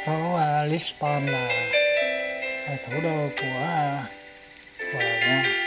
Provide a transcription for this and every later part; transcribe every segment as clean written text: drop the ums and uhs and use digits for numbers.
Phố Lisbon là thủ đô của Bồ nha.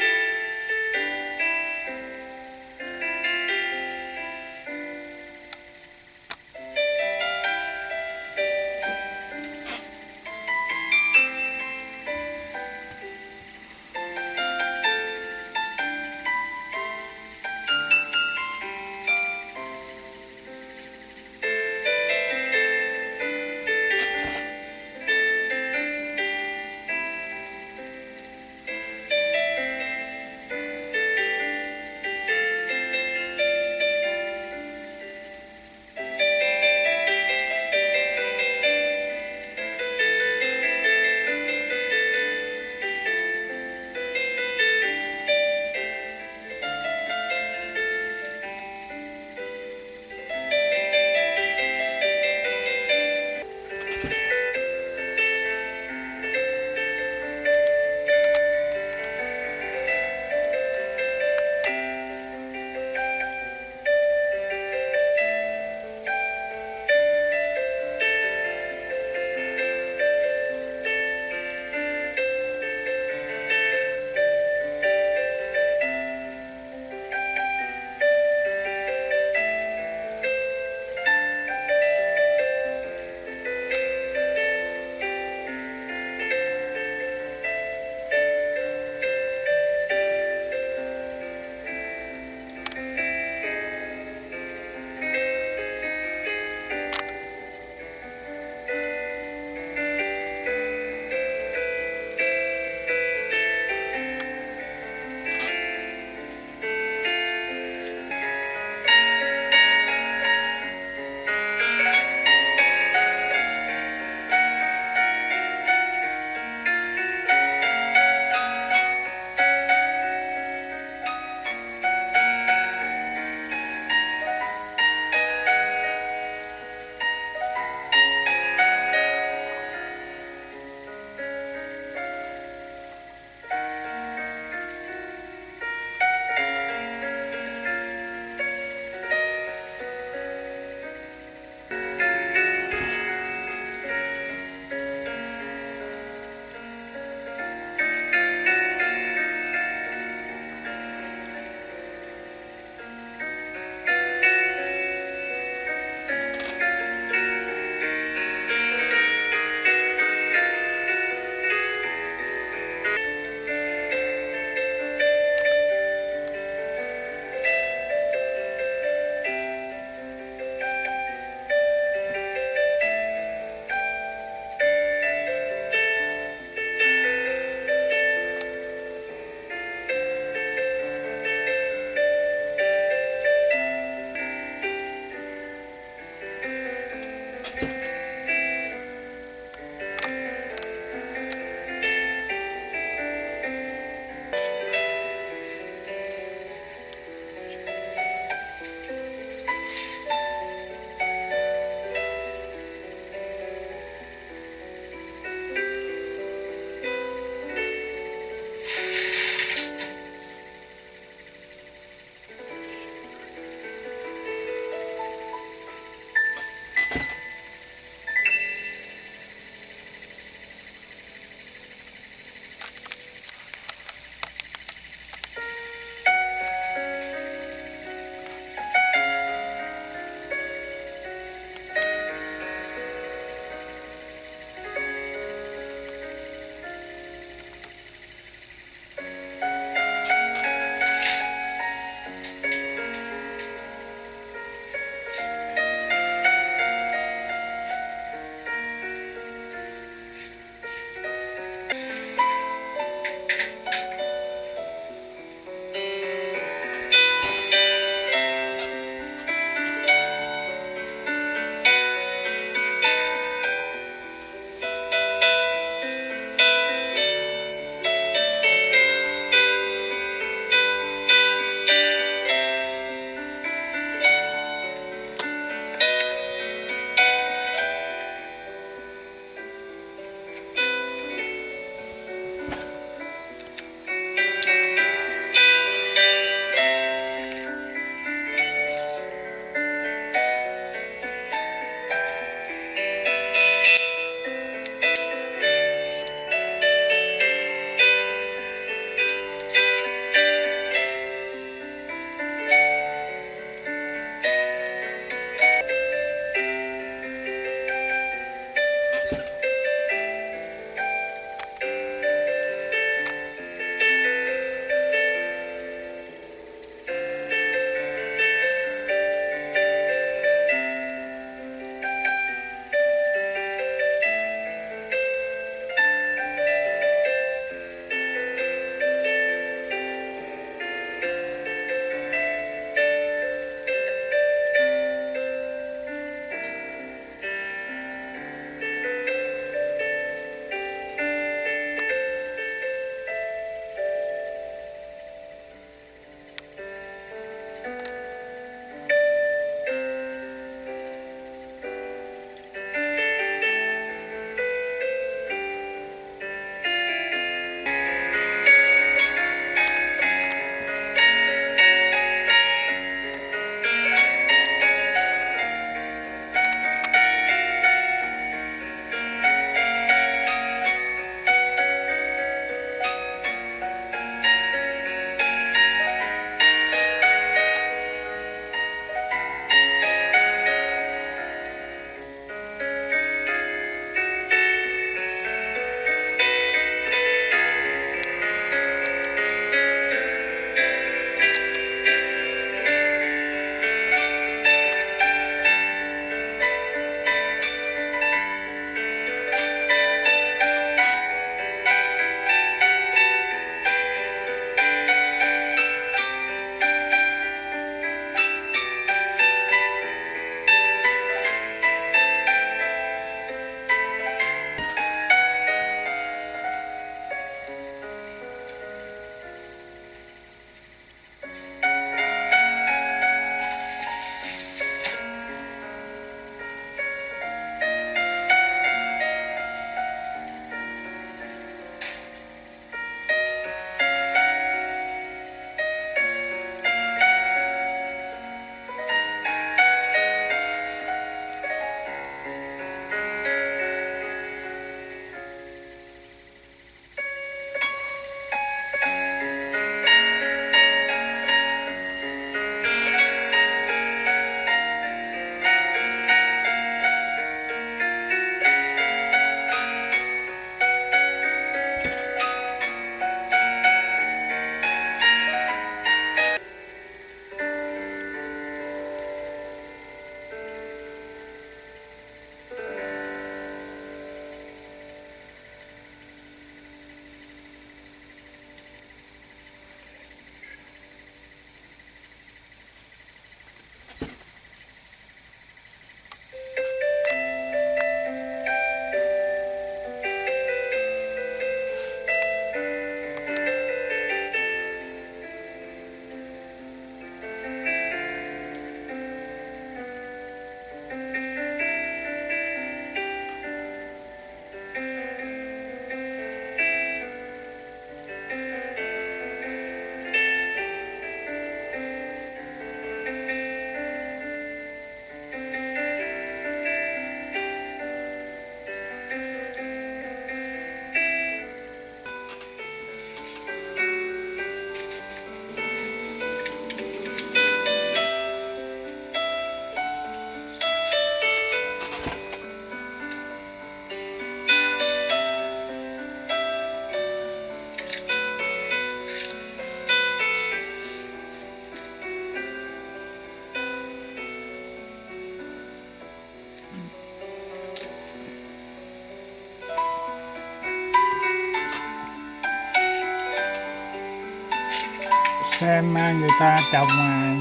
xem người ta trồng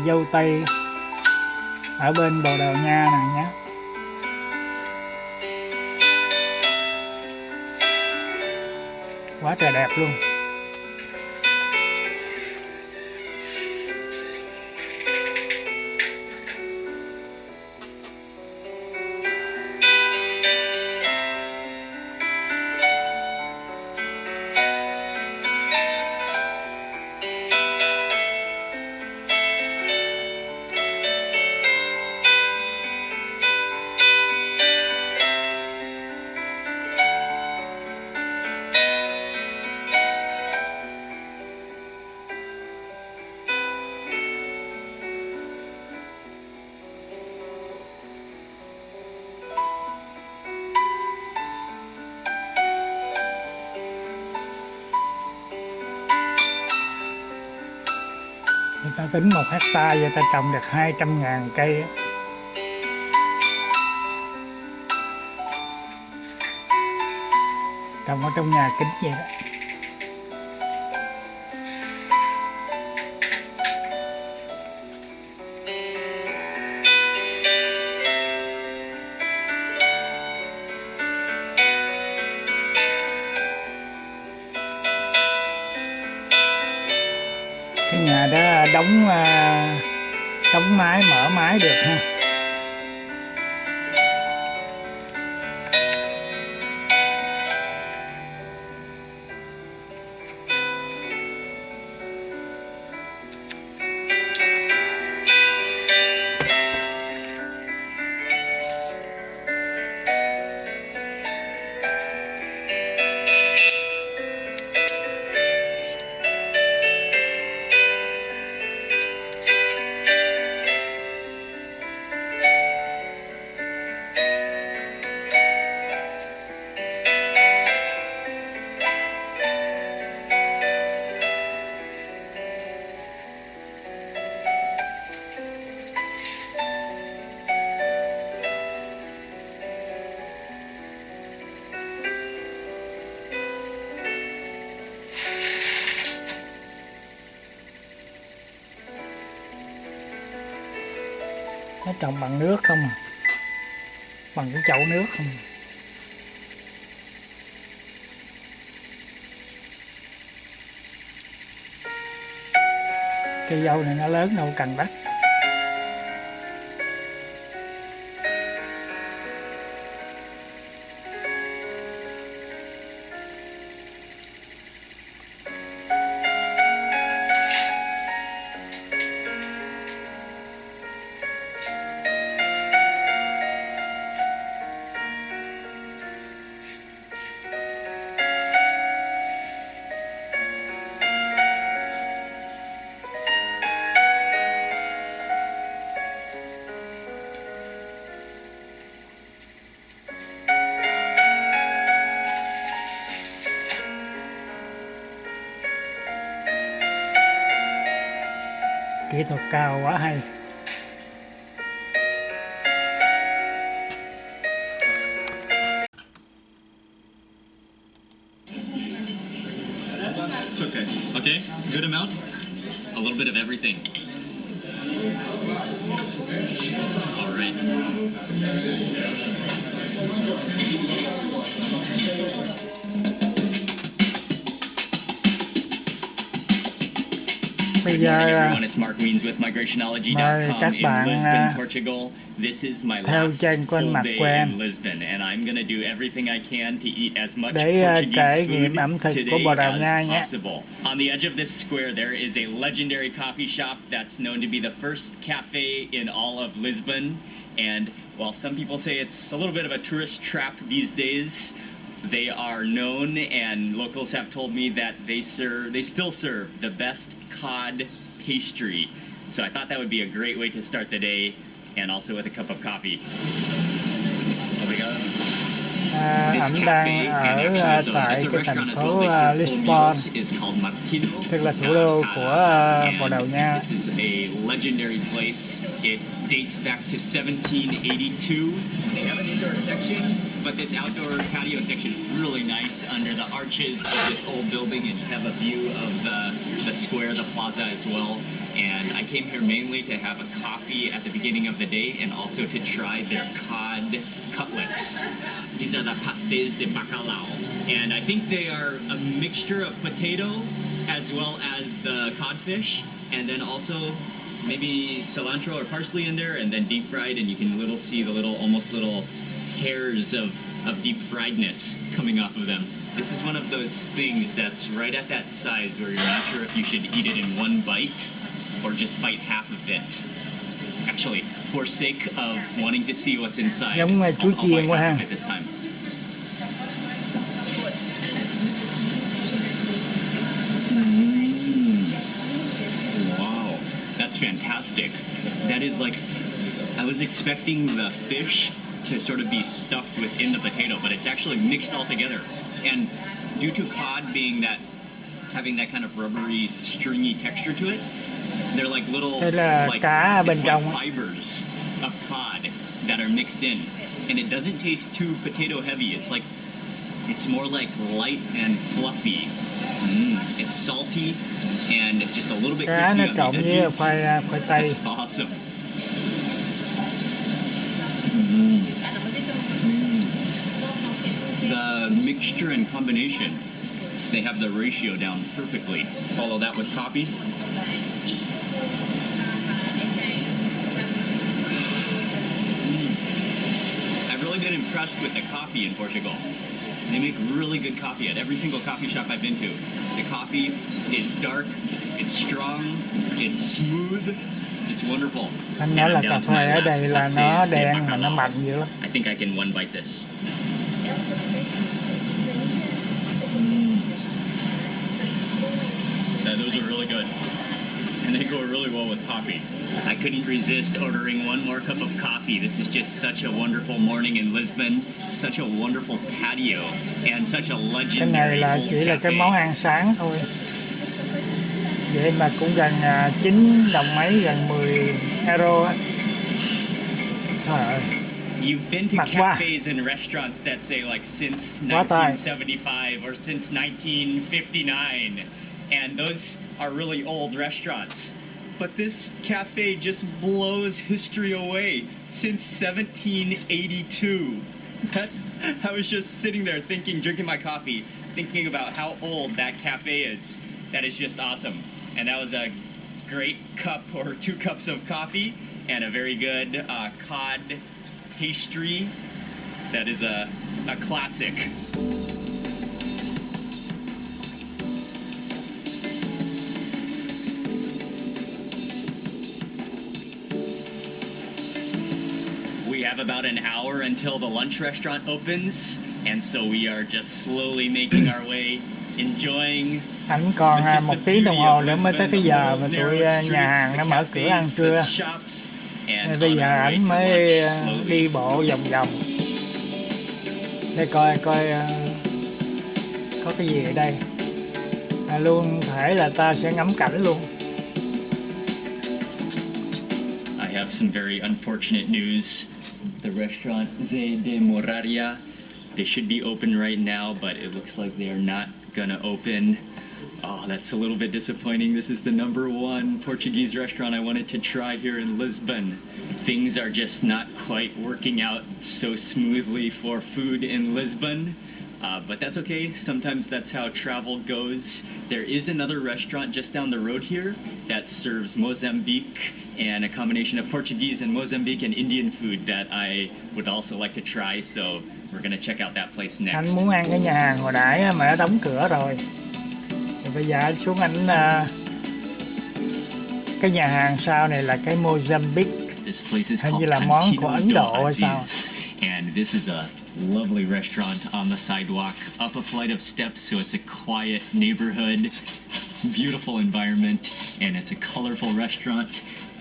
dâu tây ở bên Bồ Đào Nha nè nhé. Quá trời đẹp luôn. Người ta tính 1 hectare người ta trồng được 200.000 cây. Trồng ở trong nhà kính vậy đó. Cái nhà đó đóng mái, mở mái được ha. Nó trồng bằng nước không à, bằng cái chậu nước không. Cây dâu này nó lớn đâu cần đất. Kỹ thuật cao quá hay. Okay. Okay. Good amount. A little bit of everything. All right. Bây giờ mời các bạn theo chân kênh Mặt Quen để trải nghiệm ẩm thực của Bồ Đào Nha nhé. On the edge of this square there is a legendary coffee shop that's known to be the first cafe in all of Lisbon, and while some people say it's a little bit of a tourist trap these days, they are known, and locals have told me that they still serve the best cod pastry. So I thought that would be a great way to start the day, and also with a cup of coffee. Ảnh đang ở tại cái thành phố Lisbon, tức là thủ đô của Bồ Đào Nha. This is a legendary place. It dates back to 1782. They have an indoor section, but this outdoor patio section is really nice under the arches of this old building, and you have a view of the the square, the plaza as well. And I came here mainly to have a coffee at the beginning of the day and also to try their cod cutlets. These are the pastéis de bacalao. And I think they are a mixture of potato as well as the codfish, and then also maybe cilantro or parsley in there, and then deep fried, and you can see the almost little hairs of deep friedness coming off of them. This is one of those things that's right at that size where you're not sure if you should eat it in one bite or just bite half of it. Actually, for sake of wanting to see what's inside, Giống chú I'll chiên bite quá half ha. of it this time. Wow, that's fantastic. That is like, I was expecting the fish to sort of be stuffed within the potato, but it's actually mixed all together. And due to cod having that kind of rubbery, stringy texture to it, they're like little cá bên it's trong like fibers of cod that are mixed in, and it doesn't taste too potato heavy. It's more like light and fluffy. It's salty and just a little bit cá nó crispy trộn on the với edges. khoai tây. That's awesome. The mixture and combination, they have the ratio down perfectly. Follow that with coffee. I've really been impressed with the coffee in Portugal. They make really good coffee at every single coffee shop I've been to. The coffee is dark, it's strong, it's smooth, it's wonderful. Anh nói là cà phê ở đây là nó đen mà nó mặn dữ lắm. I think I can one bite this. Those are really good, and they go really well with coffee. I couldn't resist ordering one more cup of coffee. This is just such a wonderful morning in Lisbon, such a wonderful patio, and such a legendary Cái này là old chỉ là cái cafe. món ăn sáng thôi. Vậy mà cũng gần 9 đồng mấy, gần 10 euro á. Trời ơi. You've been to Mặc quá. cafes and restaurants that say like since Quá tài. 1975 or since 1959, and those are really old restaurants. But this cafe just blows history away. Since 1782. I was just sitting there drinking my coffee, thinking about how old that cafe is. That is just awesome. And that was a great cup or 2 cups of coffee and a very good cod pastry. That is a classic. We have about an hour until the lunch restaurant opens, and so we are just slowly making our way, enjoying. Ảnh còn 1 tiếng đồng hồ nữa mới tới cái giờ mà tụi nhà hàng nó mở cửa ăn trưa. Bây giờ ảnh mới đi bộ vòng vòng. Để coi có cái gì ở đây. Luôn thể là ta sẽ ngắm cảnh luôn. I have some very unfortunate news. The restaurant Zé de Moraria, they should be open right now, but it looks like they are not gonna open. Oh, that's a little bit disappointing. This is the #1 Portuguese restaurant I wanted to try here in Lisbon. Things are just not quite working out so smoothly for food in Lisbon. But that's okay. Sometimes that's how travel goes. There is another restaurant just down the road here that serves Mozambique and a combination of Portuguese and Mozambique and Indian food that I would also like to try. So we're gonna check out that place next. Anh muốn ăn cái nhà hàng hồi nãy mà nó đóng cửa rồi. Thì bây giờ anh xuống ảnh cái nhà hàng sau này là cái Mozambique. Hình như là món của Ấn Độ hay sao. And this is a lovely restaurant on the sidewalk, up a flight of steps, so it's a quiet neighborhood, beautiful environment, and it's a colorful restaurant.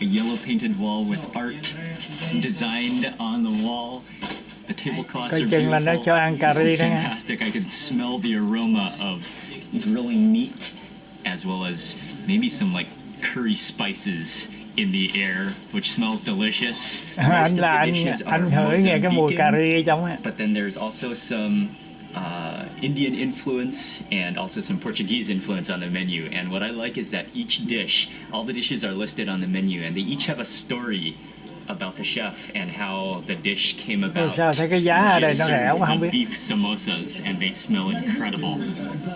A yellow painted wall with art designed on the wall. The tablecloths are beautiful. Là nó cho ăn cà ri This is đó nha. fantastic. I can smell the aroma of grilling meat, as well as maybe some like curry spices in the air, which smells delicious. Anh là anh hửi nghe cái mùi cà ri ở trong á. But then there's also some Indian influence and also some Portuguese influence on the menu. And what I like is that each dish, all the dishes are listed on the menu, and they each have a story about the chef and how the dish came about. Sao thấy cái giá ở đây nó rẻ quá không biết. Beef samosas, and they smell incredible.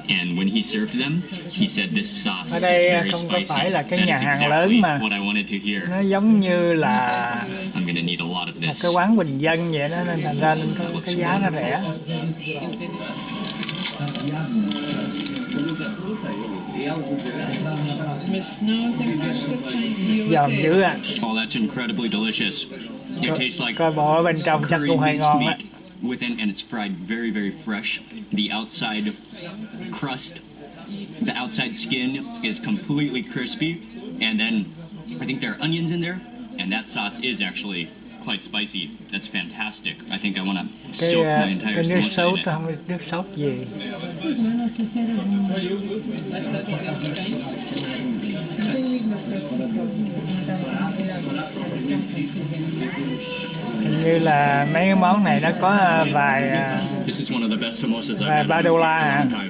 And when he served them, he said this sauce Ở is đây very không có spicy. phải là cái That nhà is hàng exactly lớn mà what I wanted to hear. nó giống như là I'm gonna need a lot of một this. cái quán bình dân vậy đó, nên thành ra nên cái giá nó rẻ. Giòn dữ à. Oh, that's incredibly delicious. It tastes like Coi bộ ở bên trong chắc curry cũng hơi minced ngon á. meat within, and it's fried very, very fresh. The outside crust, the outside skin is completely crispy, and then I think there are onions in there, and that sauce is actually quite spicy. That's fantastic. I think I want to soak my entire Cái nước samosa sốt in it. không biết nước sốt gì. Hình như là mấy cái món này nó có vài This is one of the best samosas I've vài had $3 in a hả? long time.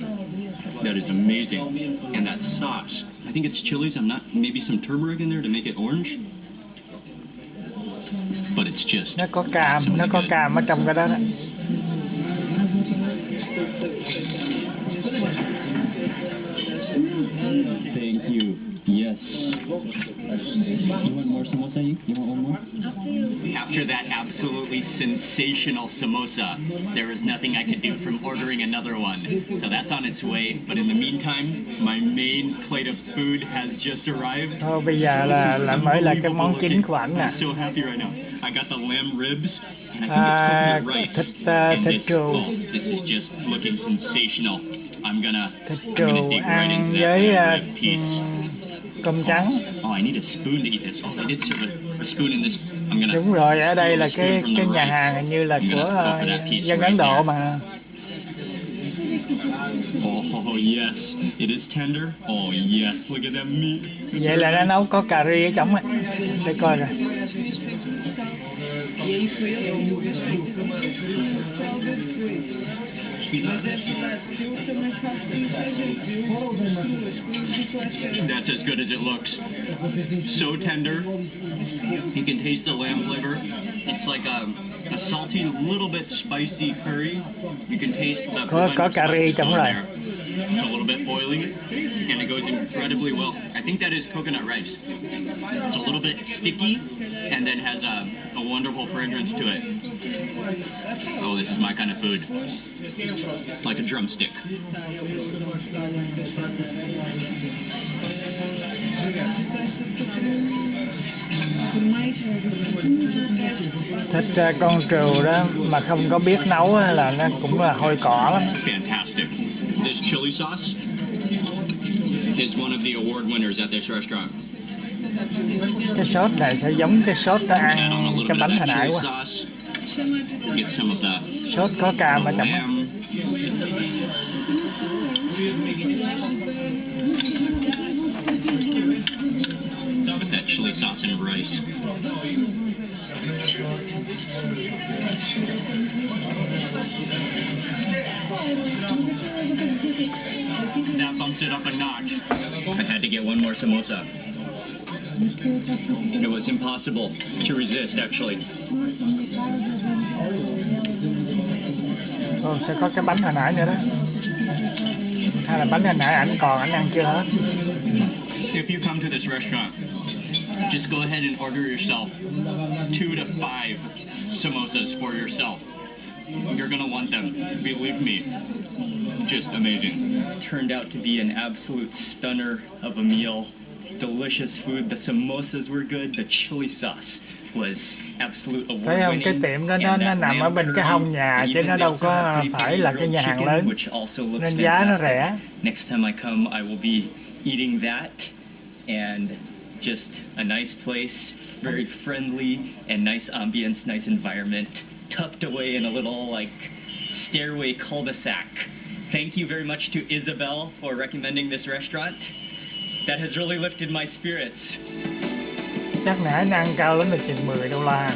That is amazing. And that sauce, I think it's chilies. I'm not, maybe some turmeric in there to make it orange. But it's just Nó có cam, awesomely nó có good. cam ở trong cái đó đó. Thank you. Yes. You want more samosa? You want one more? After that absolutely sensational samosa, there was nothing I could do from ordering another one. So that's on its way. But in the meantime, my main plate of food has just arrived. Thôi bây giờ là mới là cái món chính của ảnh nè. I'm so happy right now. I got the lamb ribs, and I think it's coconut rice. And thịt this, trù. oh, this is just looking sensational. I'm gonna Thịt dig trù right ăn into với that rib piece. cơm trắng. Oh, I need a spoon to eat this. Oh, they did serve a spoon in this. I'm gonna Đúng rồi, ở đây steal là a spoon cái from the nhà rice. hàng hình như là I'm gonna của go for that piece dân right Ấn Độ there. mà. Oh yes, it is tender. Oh yes, look at that meat. Vậy là nó nấu có cà ri ở trong á. Để coi rồi. That's as good as it looks. So tender. You can taste the lamb flavor. It's like a salty, little bit spicy curry. You can taste the blend Có of cà ri spices trong going rồi. there. It's a little bit oily, and it goes incredibly well. I think that is coconut rice. It's a little bit sticky, and then has a wonderful fragrance to it. Oh, this is my kind of food. It's like a drumstick. Thịt con trù đó mà không có biết nấu á, là nó cũng là hôi cỏ lắm. Fantastic. This chili sauce is one of the award winners at this restaurant. Cái sốt này sẽ giống cái sốt đó Add on a ăn little cái bit bánh of hồi that nãy chili quá. sauce. Get some of the Sốt có cam ở trong á. lamb. Put that chili sauce in rice. That bumps it up a notch. I had to get one more samosa. It was impossible to resist, actually. Ồ, sẽ có cái bánh hồi nãy nữa đó. Hay là bánh hồi nãy ảnh còn ảnh ăn chưa hết. If you come to this restaurant, just go ahead and order yourself 2 to 5 samosas for yourself. You're gonna want them, believe me. Just amazing. Turned out to be an absolute stunner of a meal. Delicious food. The samosas were good. The chili sauce was absolute award Thấy không, cái winning. tiệm đó nó nằm ở bên cái hông nhà chứ nó đâu có phải là cái nhà hàng lớn, nên giá nó rẻ. Next time I come, I will be eating that, and just a nice place, very friendly and nice ambience, nice environment, tucked away in a little like stairway cul-de-sac. Thank you very much to Isabel for recommending this restaurant. That has really lifted my spirits. Chắc nãy nó ăn cao lắm là chừng $10.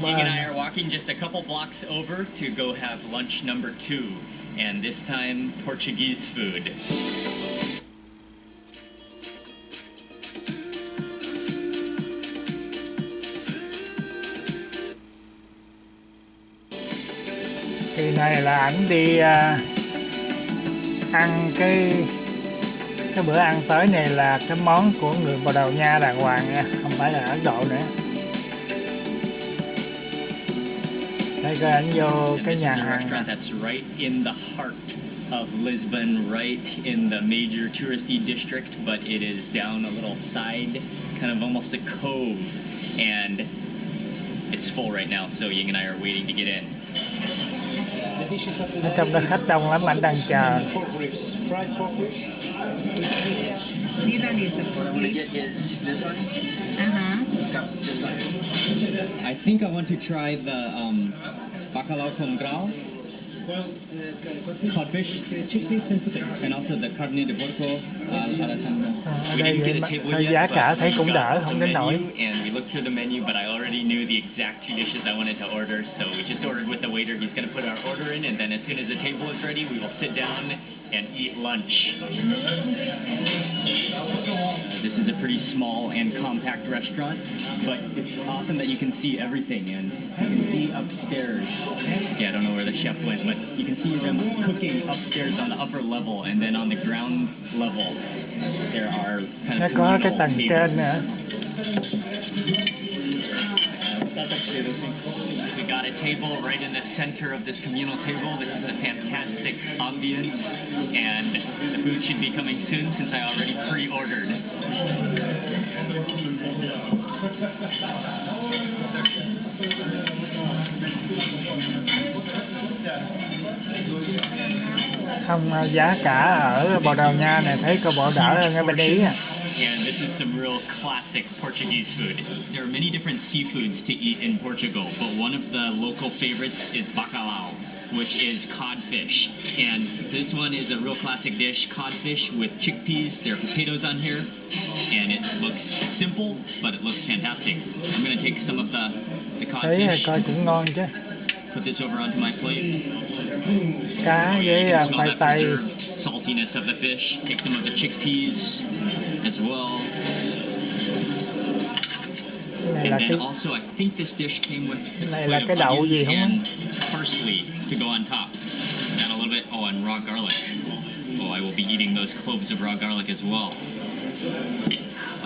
Ying and I are walking just a couple blocks over to go have lunch number 2, and this time Portuguese food. Kỳ này là ảnh đi ăn cái bữa ăn tới này là cái món của người Bồ Đào Nha đàng hoàng nha, không phải là Ấn Độ nữa. Đây coi ảnh vô cái nhà hàng that's right in the heart of Lisbon, right in the major touristy district, but it is down a little side, kind of almost a cove, and it's full right now, so Ying and I are waiting to get in. Ở trong đó khách đông lắm, anh đang chờ. I think I want to try the bacalhau com grau, codfish, and also the carne de porco. Ở đây thôi giá cả thấy cũng đỡ, không đến nổi. And we looked through the menu, but I already knew the exact 2 dishes I wanted to order, so we just ordered with the waiter. He's going to put our order in, and then as soon as the table is ready, we will sit down and eat lunch. This is a pretty small and compact restaurant, but it's awesome that you can see everything, and you can see upstairs. Yeah, I don't know where the chef went, but you can see them cooking upstairs on the upper level, and then on the ground level there are kind of có cái tầng trên nữa. We got a table right in the center of this communal table. This is a fantastic ambience, and the food should be coming soon since I already pre-ordered. Không, giá cả ở Bồ Đào Nha này thấy có bộ đỡ hơn ở bên Ý à. And this is some real classic Portuguese food. There are many different seafoods to eat in Portugal, but one of the local favorites is bacalhau, which is codfish. And this one is a real classic dish, codfish with chickpeas. There are potatoes on here, and it looks simple, but it looks fantastic. I'm going to take some of the Thấy codfish. coi cũng ngon chứ. Put this over onto my plate. Cá với Smell khoai that tây. preserved saltiness of the fish. Take some of the chickpeas as well. Này là And cái then also, I think this dish came with this này là plate cái of đậu gì onions không and parsley to go on top. And a little bit, and raw garlic. Oh, I will be eating those cloves of raw garlic as well.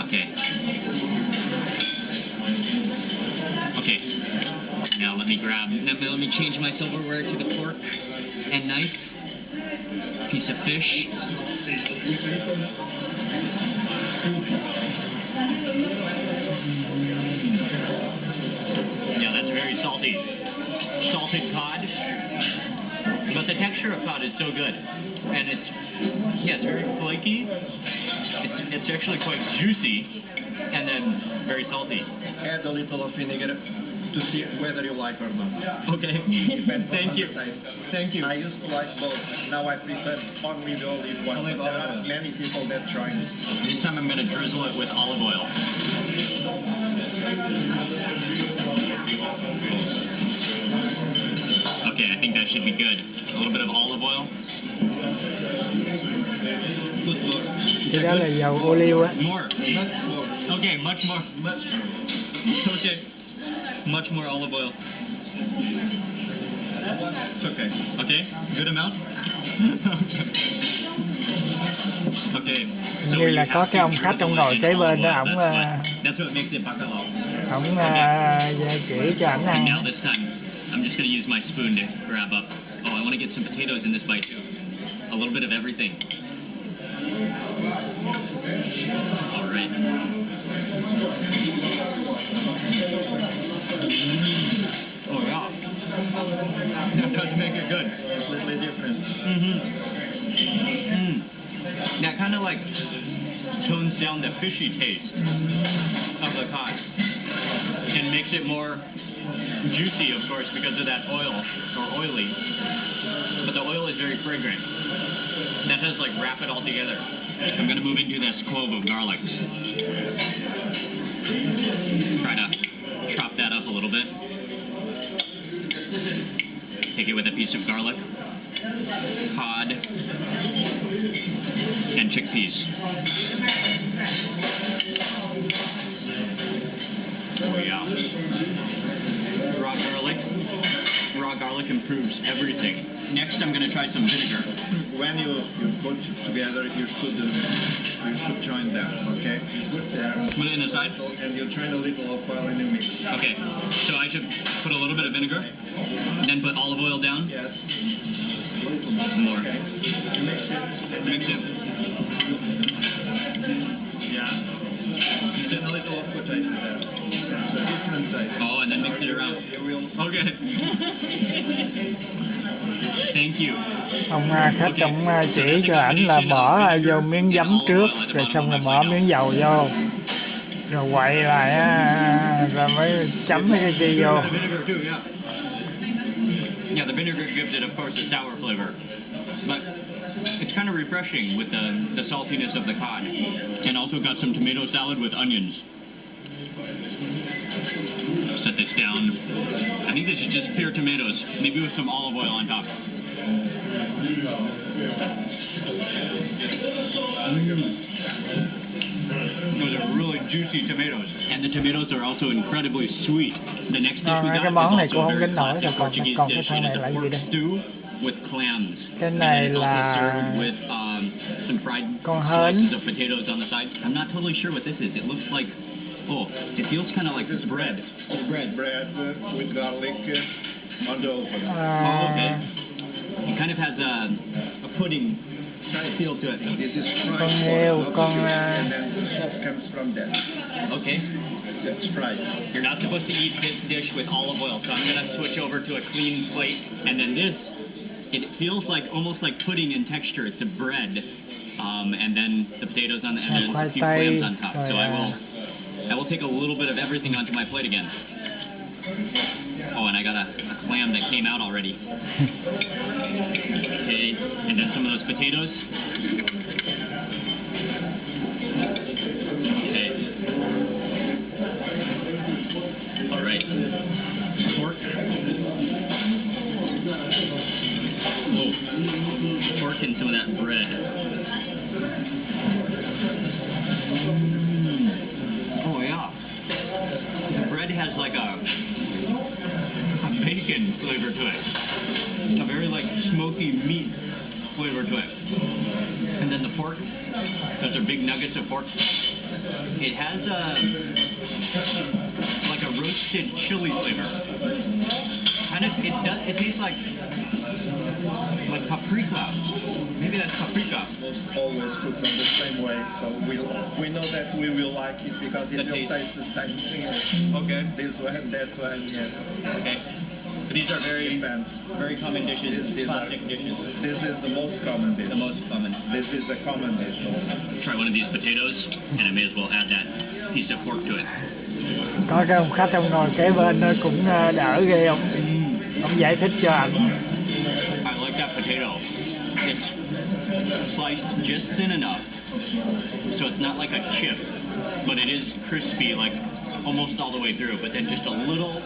Okay. Okay. Now let me change my silverware to the fork and knife. Piece of fish. Yeah, that's very salty. Salted cod. But the texture of cod is so good. And it's very flaky. It's actually quite juicy. And then very salty. Add a little of vinegar to see whether you like or not. Okay. Thank you. Thank you. I used to like both. Now I prefer only the olive oil. But there are many people that try it. This time I'm going to drizzle it with olive oil. Okay, I think that should be good. A little bit of olive oil. Cái đó là dầu ô liu á. More. Okay, much more. Okay. Much more olive oil. It's okay. Okay, good amount. Okay. So Như là you có have cái to ông khách drizzle ông it ngồi in kế bên olive đó, oil. ổng That's what makes it bacalhau. ổng chỉ cho ảnh And now ăn. this time, I'm just going to use my spoon to grab up. Oh, I want to get some potatoes in this bite too. A little bit of everything. All right. Oh yeah. That does make it good. Completely different. That kind of like tones down the fishy taste of the cod and makes it more juicy, of course, because of that oil, or oily. But the oil is very fragrant. That does like wrap it all together. I'm gonna move into this clove of garlic. Try to chop that up a little bit. Take it with a piece of garlic, cod, and chickpeas. Oh yeah. Raw garlic. Raw garlic improves everything. Next, I'm gonna try some vinegar. When you put together, you should join them, okay? Put there. Put it in the side? And you join a little of oil in the mix. Okay, so I should put a little bit of vinegar, then put olive oil down? Yes. A little bit. More. Okay. You mix it. Mix it. Yeah. Then a little of potato there. It's a different taste. Oh, and then mix it around. You will. Okay. Thank you. Ông khách ông chỉ cho ảnh là bỏ vô miếng giấm trước, rồi xong rồi bỏ miếng dầu vô, rồi quậy lại rồi mới chấm cái kia vô. Yeah, the vinegar gives it, of course, a sour flavor, but it's kind of refreshing with the saltiness of the cod, and also got some tomato salad with onions. Set this down. I think this is just pure tomatoes, maybe with some olive oil on top. Those are really juicy tomatoes, and the tomatoes are also incredibly sweet. The next dish we got is also a very classic Portuguese dish. It is a pork stew with clams, and then it's also served with some fried slices of potatoes on the side. I'm not totally sure what this is. It looks like, oh, it feels kind of like bread. It's bread with garlic on the oven. Oh, okay. It kind of has a pudding feel to it. This is fried Con pork, heo, not con chicken, and then the sauce comes from that. Okay. That's fried. You're not supposed to eat this dish with olive oil, so I'm gonna switch over to a clean plate. And then this, it feels like almost like pudding in texture. It's a bread, and then the potatoes on the and then a few clams on top. So I will take a little bit of everything onto my plate again. Oh, and I got a clam that came out already. Okay, and then some of those potatoes. Okay. All right. Pork. Oh, pork and some of that bread. Oh yeah. The bread has like a bacon flavor to it. A very like smoky meat flavor to it. And then the pork, those are big nuggets of pork. It has like a roasted chili flavor. Kind of, it tastes like paprika. Maybe that's paprika. Always cooked in the same way, so we know that we will like it because it will taste the same thing. Okay. This one, that one, yeah. Okay. But these are very common dishes, classic dishes. This is the most common dish. The most common. This is a common dish also. Try one of these potatoes, and I may as well add that piece of pork to it. Có cái ông khách ông ngồi kế bên nó cũng đỡ ghê, ông giải thích cho ảnh. I like that potato. It's sliced just thin enough, so it's not like a chip, but it is crispy, like almost all the way through, but then just a little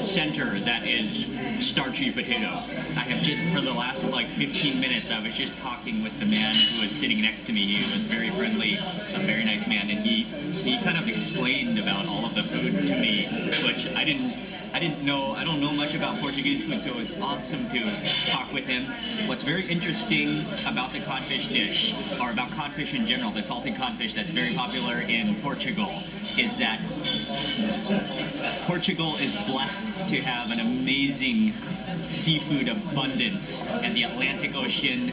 center that is starchy potato. I have just, for the last like 15 minutes, I was just talking with the man who was sitting next to me. He was very friendly, a very nice man, and he kind of explained about all of the food to me, which I don't know much about Portuguese food, so it was awesome to talk with him. What's very interesting about the codfish dish, or about codfish in general, the salted codfish that's very popular in Portugal, is that Portugal is blessed to have an amazing seafood abundance at the Atlantic Ocean.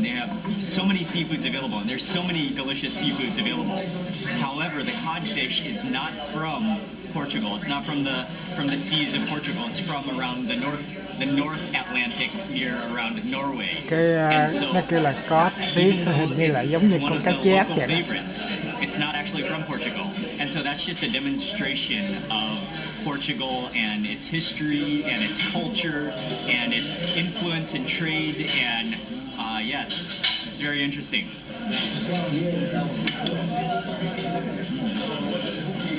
They have so many seafoods available, and there's so many delicious seafoods available. However, the codfish is not from Portugal. It's not from the seas of Portugal. It's from around the North Atlantic, near around Norway. Nó kêu là codfish, hình như là giống như con cá chép vậy. It's not actually from Portugal, and so that's just a demonstration of Portugal and its history and its culture and its influence in trade, and it's looks very interesting.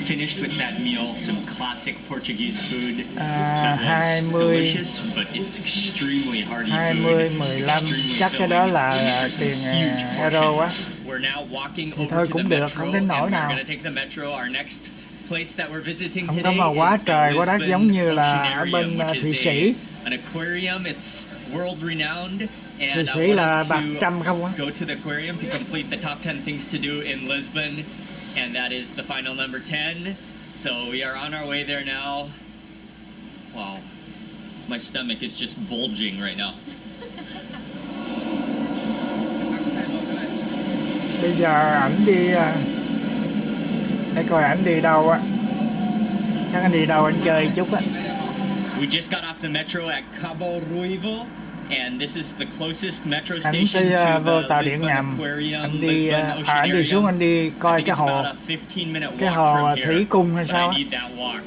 Finished with that meal, some classic Portuguese food that was delicious, but it's extremely hearty 20, food. 15, chắc cái đó là tiền euro á. We're now walking Thì over thôi to cũng the được, metro, không đến nỗi and we're nào. going to take the metro. Our next place that we're visiting Không có today mà quá is trời the quá đất, Lisbon giống như là ở Oceanarium, bên which Thụy is Sĩ. an aquarium. It's world renowned, and Thụy I Sĩ là wanted bạc to trăm không á. go to the aquarium to complete the top 10 things to do in Lisbon, and that is the final number 10. So we are on our way there now. Wow, my stomach is just bulging right now. Bây giờ ảnh đi để coi ảnh đi đâu á. Chắc anh đi đâu anh chơi chút á. We just got off the metro at Cabo Ruivo, and this is the closest metro Anh station sẽ to vô the tàu điện Lisbon ngầm. Aquarium, Anh đi Lisbon anh đi xuống, Oceanarium. anh đi I coi think cái it's hồ, about a 15-minute cái walk hồ from thủy here, cung hay but sao á. I need that walk.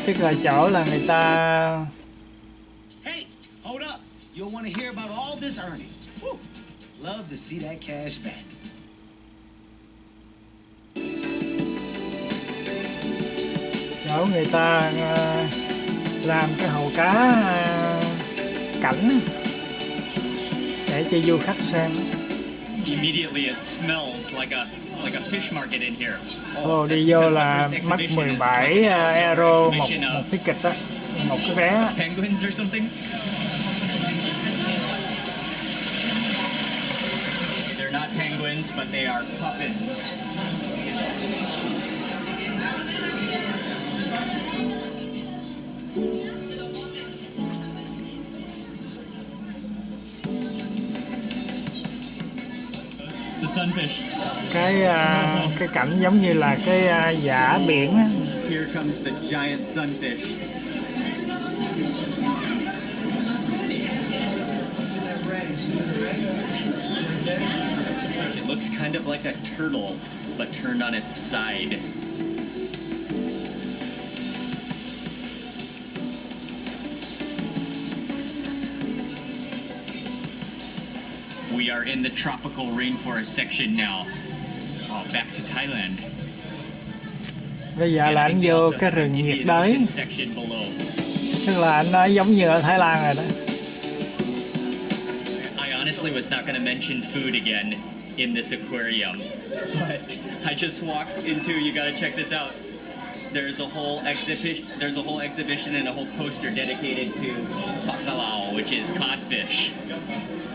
Tức là chỗ là người ta. Hey, hold up. You don't want to hear about all this earning. Whew. Love to see that cash back. Chỗ người ta làm cái hồ cá cảnh để cho du khách xem. Immediately it smells like a fish market in here. Ồ, that's đi because vô the là first mất exhibition is 17 like an euro một exhibition of ticket á, một cái vé. penguins or something. They're not penguins, but they are puffins. The sunfish. Cái cảnh giống như là cái dã biển á. Here comes the giant sunfish. It looks kind of like a turtle, but turned on its side. We are in the tropical rainforest section now. Oh, back to Thailand. Bây giờ là anh vô cái rừng nhiệt đới, tức là anh nói giống như ở Thái Lan rồi đó. I honestly was not going to mention food again in this aquarium, but I just walked into. You got to check this out. There's a whole exhibition and a whole poster dedicated to bacalao, which is codfish.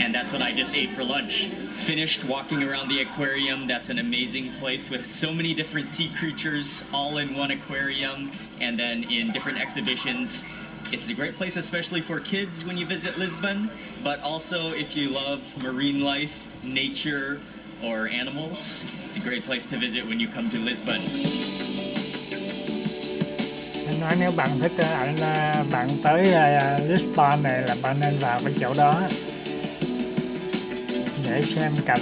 And that's what I just ate for lunch. Finished walking around the aquarium. That's an amazing place with so many different sea creatures all in one aquarium and then in different exhibitions. It's a great place, especially for kids when you visit Lisbon, but also if you love marine life, nature, or animals, it's a great place to visit when you come to Lisbon. Anh nói nếu bạn thích bạn tới Lisbon này là bạn nên vào cái chỗ đó để xem cảnh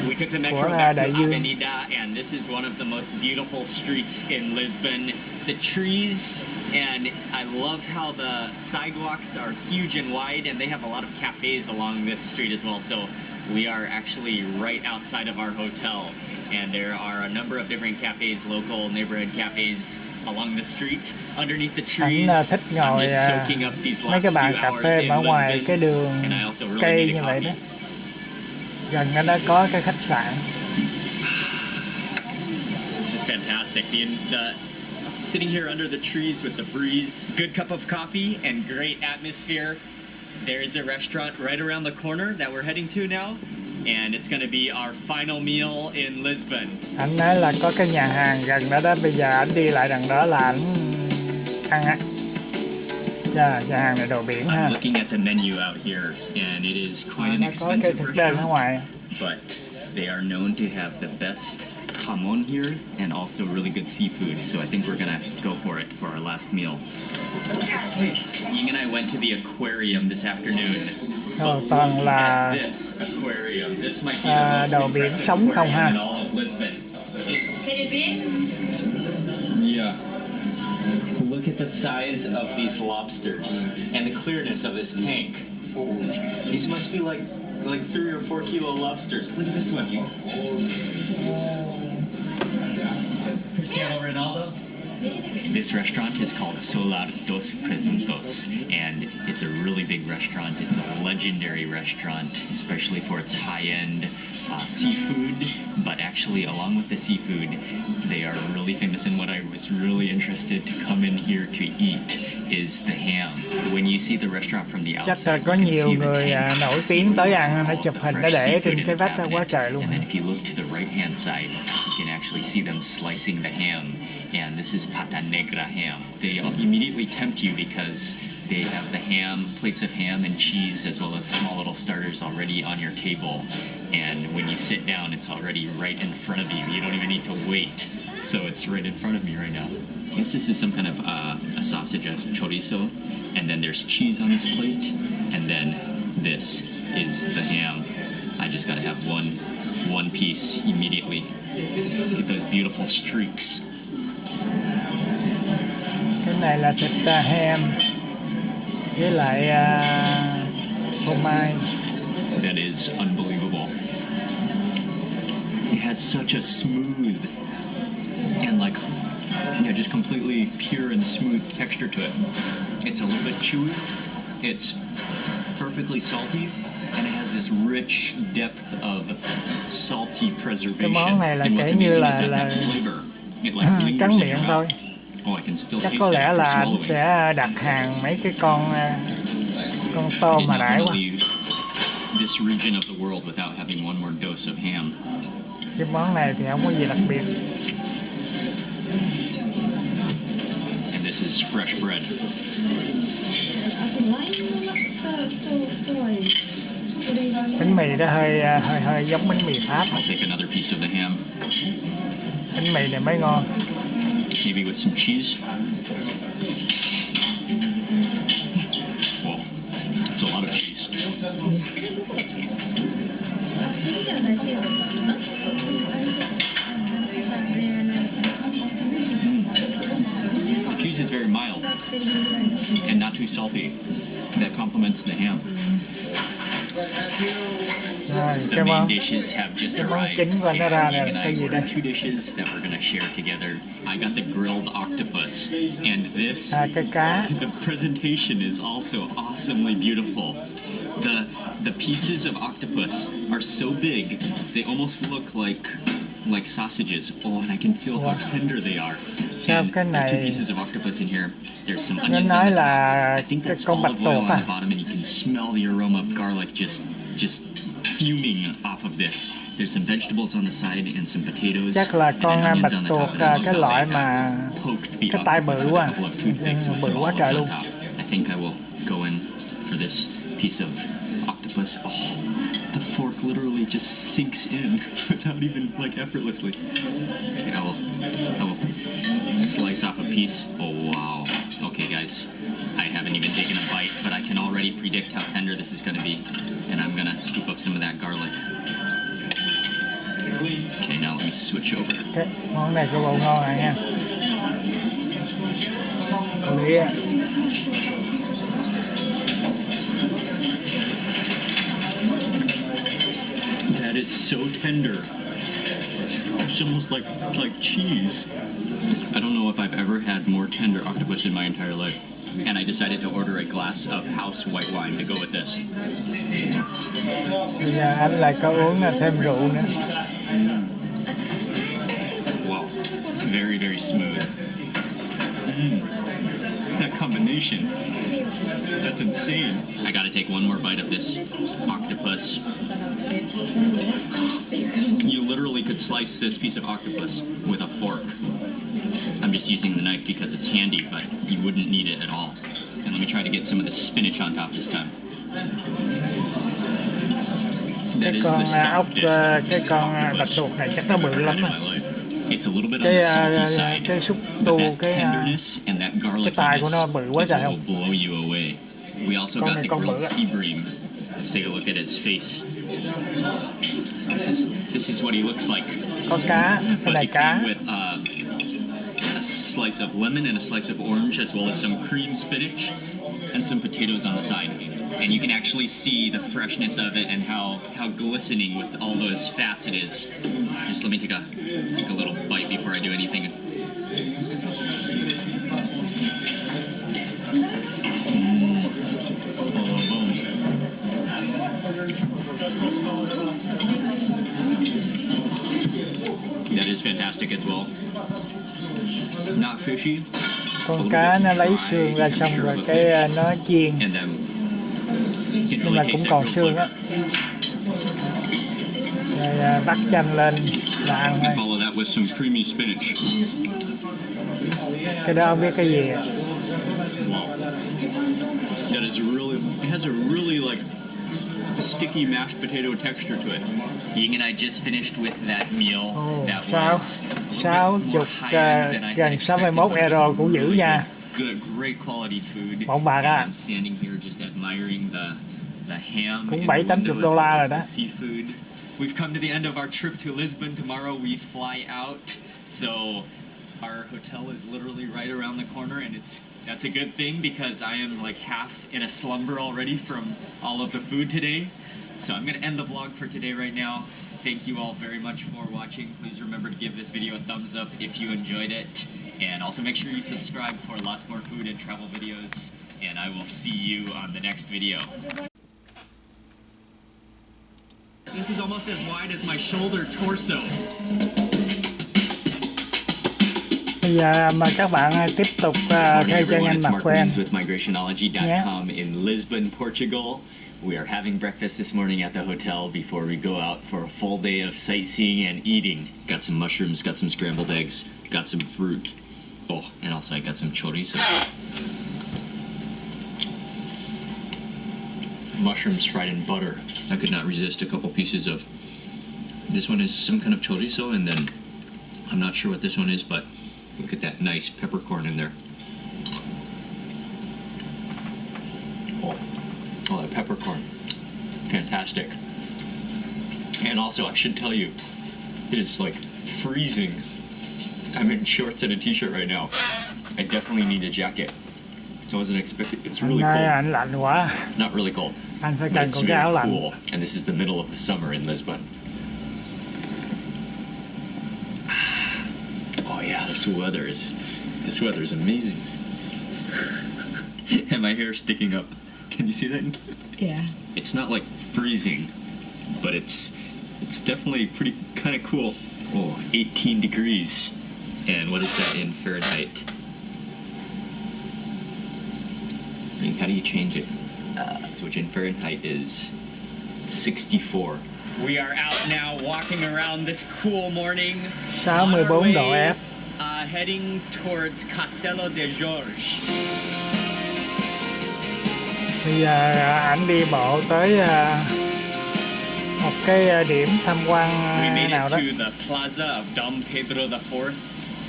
We took the metro của back to đại dương. Avenida, and this is one of the most beautiful streets in Lisbon. The trees, and I love how the sidewalks are huge and wide, and they have a lot of cafes along this street as well. So we are actually right outside of our hotel, and there are a number of different cafes, local neighborhood cafes along the street. Underneath the trees, Anh thích I'm ngồi just soaking up these mấy last cái bàn few cà hours phê in ở ngoài cái Lisbon, đường and I also really cây need như a vậy coffee. đó. Gần ở đó có cái khách sạn. This is fantastic. The sitting here under the trees with the breeze, good cup of coffee, and great atmosphere. There is a restaurant right around the corner that we're heading to now, and it's going to be our final meal in Lisbon. Anh nói là có cái nhà hàng gần đó đó, bây giờ anh đi lại đằng đó là anh ăn á. Chà, nhà hàng này đồ biển ha. I'm looking at the menu out here, and it is quite an Nó có cái expensive thực đơn ở restaurant, ngoài. but they are known to have the best jamon here and also really good seafood, so I think we're gonna go for it for our last meal. Ying and I went to the aquarium this afternoon. Toàn là This aquarium, this might be the most đồ biển impressive sống không aquarium ha? in all of Lisbon. Can you see it? Yeah. Look at at the size of these lobsters and the clearness of this tank. These must be like 3 or 4 kilo lobsters. Look at this one. Cristiano Ronaldo. This restaurant is called Solar dos Presuntos, and it's a really big restaurant. It's a legendary restaurant, especially for its high-end seafood. But actually, along with the seafood, they are really famous. And what I was really interested to come in here to eat is the ham. When you see the restaurant from the Chắc là outside, có you can nhiều see the người tank nổi tiếng tới ăn, nó chụp the hình nó fresh để seafood trên in cái the vách đó quá cabinet. trời luôn. And then if you look to the right-hand side, you can actually see them slicing the ham. And this is pata negra ham. They immediately tempt you because they have the ham, plates of ham and cheese, as well as small little starters already on your table. And when you sit down, it's already right in front of you. You don't even need to wait. So it's right in front of me right now. I guess this is some kind of a sausage as chorizo. And then there's cheese on this plate. And then this is the ham. I just gotta have one piece immediately. Get those beautiful streaks. Cái này là thịt ham với lại phô mai. That is unbelievable. It has such a smooth and just completely pure and smooth texture to it. It's a little bit chewy. It's perfectly salty, and it has this rich depth of salty preservation. Cái món này là And what's kiểu như amazing is that là flavor, it lingers trắng in miệng your thôi. mouth. Oh, I can still Chắc taste có it lẽ after là anh swallowing. sẽ đặt hàng mấy cái con I tôm did mà not nãy want to quá. leave this region of the world without having one more dose of ham. Cái món này thì không có gì đặc biệt. And this is fresh bread. Bánh mì đó hơi giống bánh mì Pháp. I'll take another piece of the ham, Bánh mì này mới ngon. maybe with some cheese. Whoa, that's a lot of cheese. The cheese is very mild and not too salty. That complements the ham. Rồi, The cái main món dishes have just cái món arrived, chính của nó ra and này Ying là and cái I gì đây? ordered 2 dishes that we're going to share together. I got the grilled octopus, and this, cái cá. the presentation is also awesomely beautiful. The pieces of octopus are so big, they almost look like sausages. Oh, and I can feel how tender they are. Sao And cái there are 2 này pieces of octopus in here. There's some nó onions nói on the top. là I think cái that's con bạch olive oil tuộc on à. the bottom, and you can smell the aroma of garlic just fuming off of this. There's some vegetables on the side and some potatoes. Chắc là and con then onions bạch on the tuộc, top, and I love cái how loại they mà have poked the cái tai octopus bự with a quá. couple of toothpicks with Bự some quá olives trời on luôn. top. I think I will go in for this piece of octopus. Oh, the fork literally just sinks in without even effortlessly. Okay, I will slice off a piece. Oh wow. Okay guys, I haven't even taken a bite, but I can already predict how tender this is going to be. And I'm going to scoop up some of that garlic. Okay, now let me switch over. Cái món này có bộ ngon này nha. Lia. That is so tender. It's almost like cheese. I don't know if I've ever had more tender octopus in my entire life. And I decided to order a glass of house white wine to go with this. Bây giờ anh lại có uống thêm rượu nữa. Wow, very, very smooth. That combination, that's insane. I gotta take one more bite of this octopus. You literally could slice this piece of octopus with a fork. I'm just using the knife because it's handy, but you wouldn't need it at all. And let me try to get some of the spinach on top this time. That is the softest cái con bạch tuộc này chắc nó bự lắm in á. my life. It's a little bit on the salty side, cái xúc but tu that cái tenderness and that cái tài của nó garlickiness bự quá is trời what không? will blow you away. We also Con got này the con grilled bự á. sea bream. Let's take a look at his face. This is what he looks like. Có cá, cái But này it cá. came with a slice of lemon and a slice of orange, as well as some cream spinach and some potatoes on the side. And you can actually see the freshness of it and how glistening with all those fats it is. Just let me take a little bite before I do anything. That is fantastic as well. Not fishy. Con cá nó lấy xương ra xong rồi cái nó chiên, nhưng mà cũng còn xương á. Rồi bắt chanh lên là ăn thôi. Cái đó không biết cái gì. That is really, it has a really like sticky mashed potato texture to it. Ying and I just finished with that meal. That was gần 61 euro cũng dữ nha. Good, great quality food. Một bạc á. I'm standing here just admiring the ham. Cũng $70 rồi đó. Seafood. We've come to the end of our trip to Lisbon. Tomorrow we fly out. So our hotel is literally right around the corner, and that's a good thing because I am like half in a slumber already from all of the food today. So I'm going to end the vlog for today right now. Thank you all very much for watching. Please remember to give this video a thumbs up if you enjoyed it. And also make sure you subscribe for lots more food and travel videos. And I will see you on the next video. This is almost as wide as my shoulder torso. Bây giờ mời các bạn tiếp tục theo chân anh mặc quen nhé. In Lisbon, Portugal. We are having breakfast this morning at the hotel before we go out for a full day of sightseeing and eating. Got some mushrooms, got some scrambled eggs, got some fruit. Oh, and also I got some chorizo. Mushrooms fried in butter. I could not resist a couple pieces of... This one is some kind of chorizo, and then I'm not sure what this one is, but look at that nice peppercorn in there. Oh, that peppercorn. Fantastic. And also, I should tell you, it is like freezing. I'm in shorts and a t-shirt right now. I definitely need a jacket. I wasn't expecting. It's really cold. Anh lạnh quá. Not really cold. Anh phải But cần it's con cái áo very lạnh. cool. And this is the middle of the summer in Lisbon. Oh yeah, this weather is amazing. And my hair sticking up. Can you see that? Yeah. It's not like freezing, but it's definitely pretty kind of cool. Oh, 18 degrees. And what is that in Fahrenheit? I mean, how do you change it? Which in Fahrenheit is 64. We are out now walking around this cool morning. 64 độ F. Heading towards Castelo de Jorge. Bây giờ anh đi bộ tới một cái điểm tham quan nào đó. We made it to the plaza of Dom Pedro IV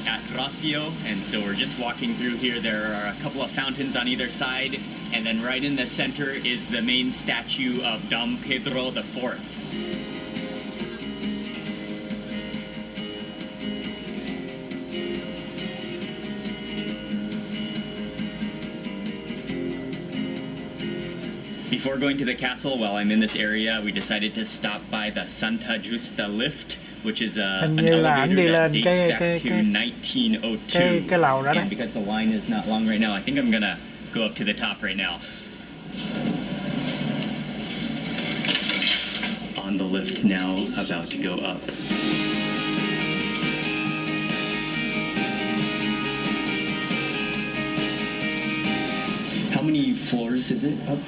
at Rocio, and so we're just walking through here. There are a couple of fountains on either side, and then right in the center is the main statue of Dom Pedro IV. Before going to the castle, while I'm in this area, we decided to stop by the Santa Justa lift, which is an elevator that dates back to 1902. And because the line is not long right now, I think I'm gonna go up to the top right now. On the lift now, about to go up. How many floors is it up?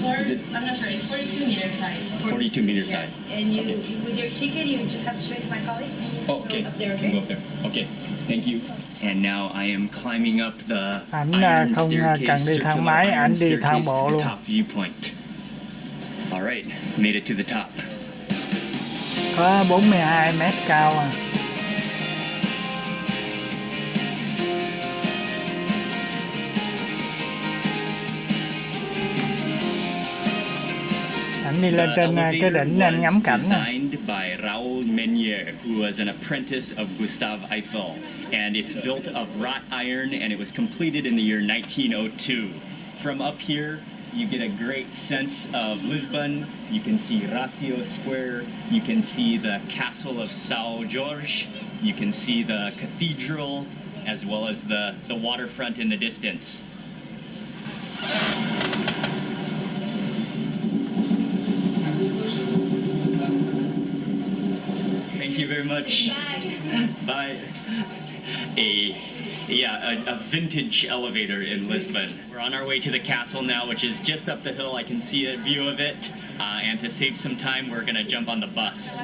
I'm not sure, it's 42 meters high. 42 meters high. And you, with your ticket, you just have to show it to my colleague. Oh, okay. Go up there, You okay? can go up there. Okay, thank you. And now I am climbing up the Ảnh iron không staircase, cần đi thang circular máy, iron ảnh đi staircase thang to bộ the luôn. top viewpoint. All right, made it to the top. Có 42 mét cao à. Ảnh đi lên trên cái đỉnh anh ngắm cảnh nè. by Raoul Meunier, who was an apprentice of Gustave Eiffel. And it's built of wrought iron, and it was completed in the year 1902. From up here, you get a great sense of Lisbon. You can see Rácio Square. You can see the castle of São Jorge. You can see the cathedral, as well as the waterfront in the distance. Thank you very much. Bye. A vintage elevator in Lisbon. We're on our way to the castle now, which is just up the hill. I can see a view of it. And to save some time, we're going to jump on the bus.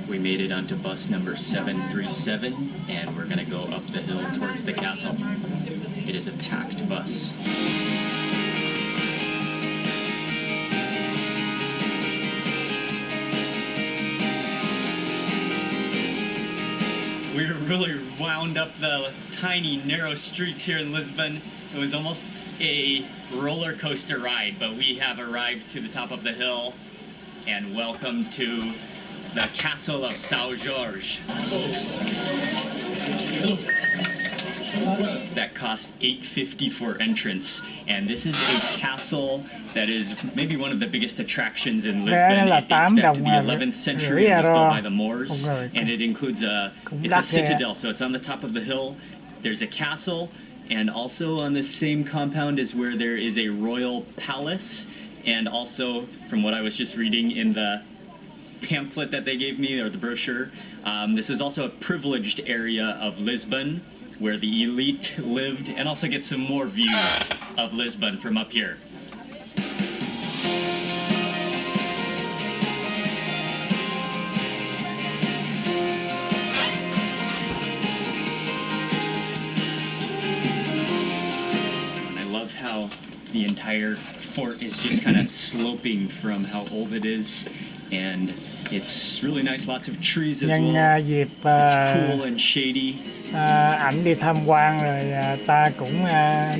We made it onto bus number 737, and we're going to go up the hill towards the castle. It is a packed bus. We really wound up the tiny, narrow streets here in Lisbon. It was almost a roller coaster ride, but we have arrived to the top of the hill, and welcome to the castle of São Jorge. That cost $8.50 for entrance, and this is a castle that is maybe one of the biggest attractions in Lisbon. It dates back to the 11th century. It was built by the Moors, and it includes it's a citadel, so it's on the top of the hill. There's a castle, and also on the same compound is where there is a royal palace, and also, from what I was just reading in the pamphlet that they gave me, or the brochure, this is also a privileged area of Lisbon, where the elite lived, and also get some more views of Lisbon from up here. And I love how the entire fort is just kind of sloping from how old it is, and it's really nice, lots of trees as well. It's cool and shady. Ảnh đi tham quan rồi ta cũng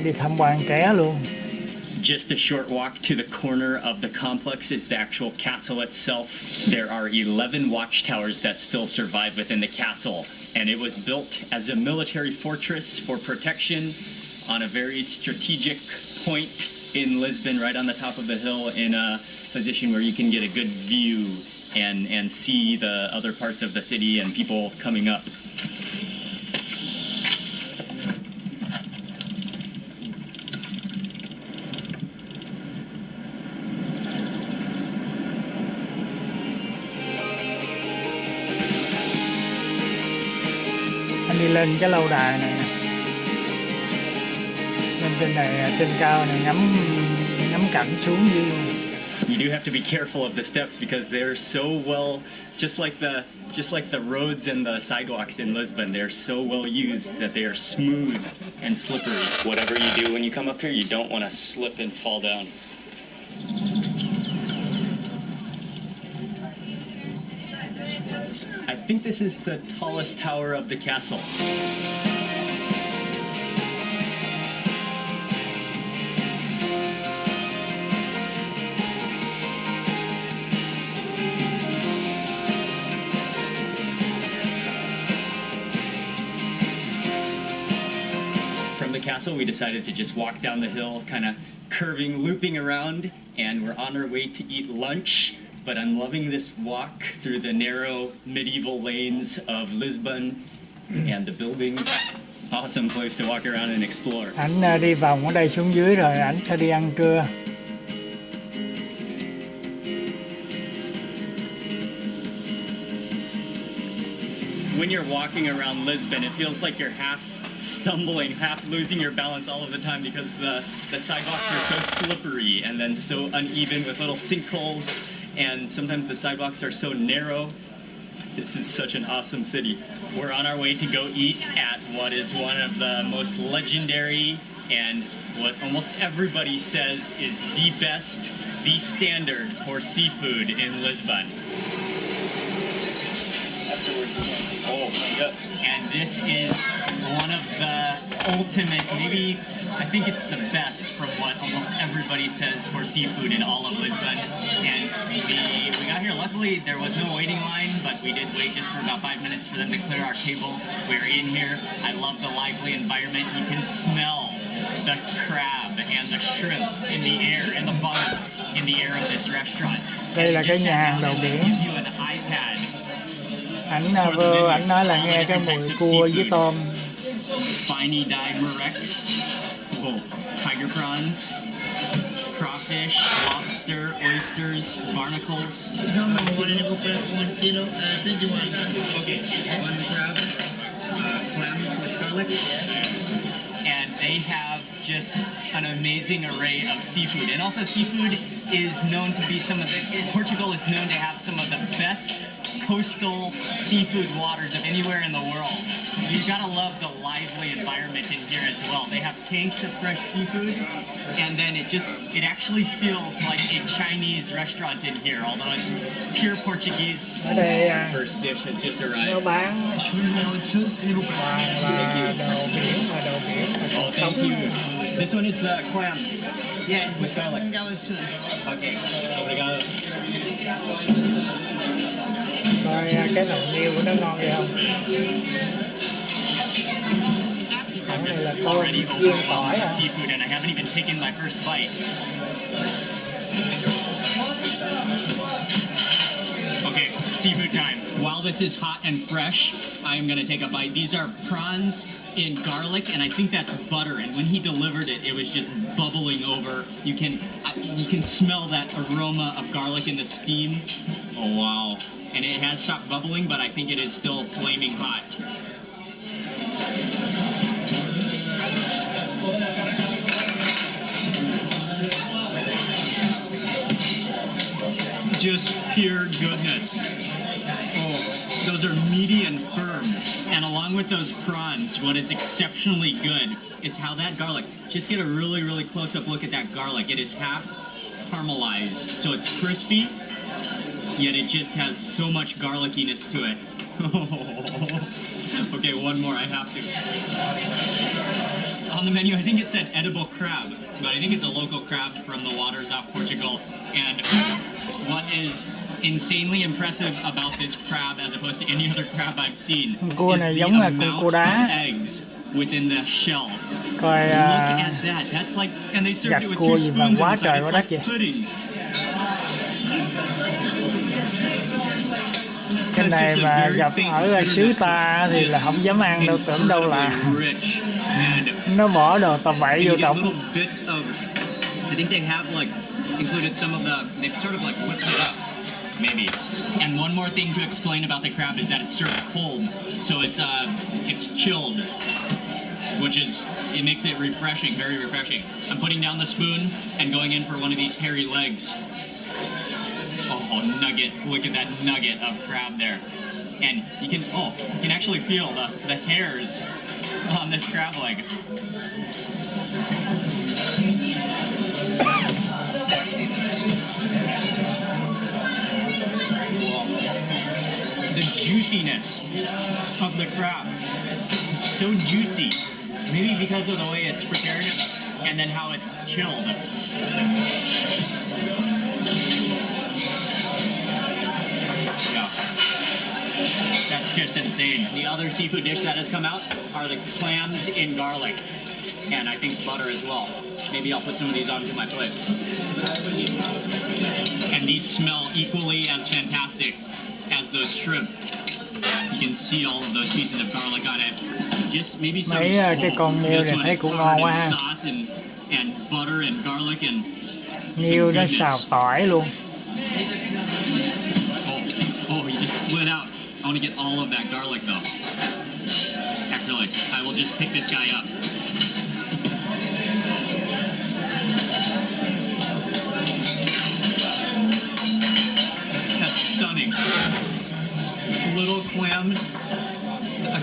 đi tham quan ké luôn. Just a short walk to the corner of the complex is the actual castle itself. There are 11 watchtowers that still survive within the castle, and it was built as a military fortress for protection on a very strategic point in Lisbon, right on the top of the hill, in a position where you can get a good view and see the other parts of the city and people coming up. Anh đi lên cái lâu đài này, lên trên này, trên cao này, ngắm cảnh xuống dưới luôn. You do have to be careful of the steps because they're so well, just like the roads and the sidewalks in Lisbon, they're so well used that they are smooth and slippery. Whatever you do when you come up here, you don't want to slip and fall down. I think this is the tallest tower of the castle. Castle, we decided to just walk down the hill, kind of curving, looping around, and we're on our way to eat lunch. But I'm loving this walk through the narrow medieval lanes of Lisbon and the buildings. Awesome place to walk around and explore. Ảnh đi vòng ở đây xuống dưới rồi ảnh sẽ đi ăn trưa. When you're walking around Lisbon, it feels like you're half stumbling, half losing your balance all of the time because the sidewalks are so slippery and then so uneven with little sinkholes, and sometimes the sidewalks are so narrow. This is such an awesome city. We're on our way to go eat at what is one of the most legendary and what almost everybody says is the best, the standard for seafood in Lisbon. Oh my God. And this is one of the ultimate, maybe I think it's the best from what almost everybody says for seafood in all of Lisbon. And we got here, luckily there was no waiting line, but we did wait just for about 5 minutes for them to clear our table. We're in here. I love the lively environment. You can smell the crab and the shrimp in the air, in the butter, in the air of this restaurant. Đây là cái nhà hàng đầu biển. Give you an iPad. Ảnh nói là nghe cái mùi cua với tôm. Spiny Dimerex, tiger prawns, crawfish, lobster, oysters, barnacles. Okay, one crab, clams with garlic. And they have just an amazing array of seafood. And also seafood is known to be Portugal is known to have some of the best coastal seafood waters of anywhere in the world. You've got to love the lively environment in here as well. They have tanks of fresh seafood, and then it actually feels like a Chinese restaurant in here, although it's pure Portuguese. Ở đây First dish has just arrived. nó bán và đồ biển và đồ biển. Oh, thank you. This one is the clams. Yes, with garlic. Okay, obrigado. Coi cái nồi niêu của nó ngon vậy không? Cái này là tôm Already chiên overwhelmed tỏi with hả? seafood, and I haven't even taken my first bite. Okay, seafood time. While this is hot and fresh, I am going to take a bite. These are prawns in garlic, and I think that's butter. And when he delivered it, it was just bubbling over. You can smell that aroma of garlic in the steam. Oh wow! And it has stopped bubbling, but I think it is still flaming hot. Just pure goodness. Oh, those are meaty and firm. And along with those prawns, what is exceptionally good is how that garlic, just get a really, really close-up look at that garlic. It is half caramelized, so it's crispy, yet it just has so much garlickiness to it. Okay, one more, I have to. On the menu, I think it said edible crab, but I think it's a local crab from the waters off Portugal. And what is insanely impressive about this crab, as opposed to any other crab I've seen, Cua is này the giống là amount cua of đá. eggs within the shell. Coi Look at that. That's like, and they served gạch it with cua 2 gì mà spoons quá inside. trời It's quá đất like vậy. pudding. Cái này mà gặp ở xứ ta thì là không dám ăn đâu, tưởng đâu là nó bỏ đồ tầm bậy vô trong. I think they have like included some of they've sort of like whipped it up, maybe. And one more thing to explain about the crab is that it's served cold, so it's chilled, which it makes it refreshing, very refreshing. I'm putting down the spoon and going in for one of these hairy legs. Oh, nugget! Look at that nugget of crab there, and you can actually feel the hairs on this crab leg. The juiciness of the crab. It's so juicy. Maybe because of the way it's prepared and then how it's chilled. Yeah. That's just insane. The other seafood dish that has come out are the clams in garlic. And I think butter as well. Maybe I'll put some of these onto my plate. And these smell equally as fantastic as those shrimp. You can see all of those pieces of garlic on it. Just maybe some cái con nghêu này thấy cũng ngon quá ha. Sauce and butter and garlic and Nghêu nó xào tỏi luôn. Oh, you just slid out. I want to get all of that garlic though. Actually, I will just pick this guy up. That's stunning. Little clams,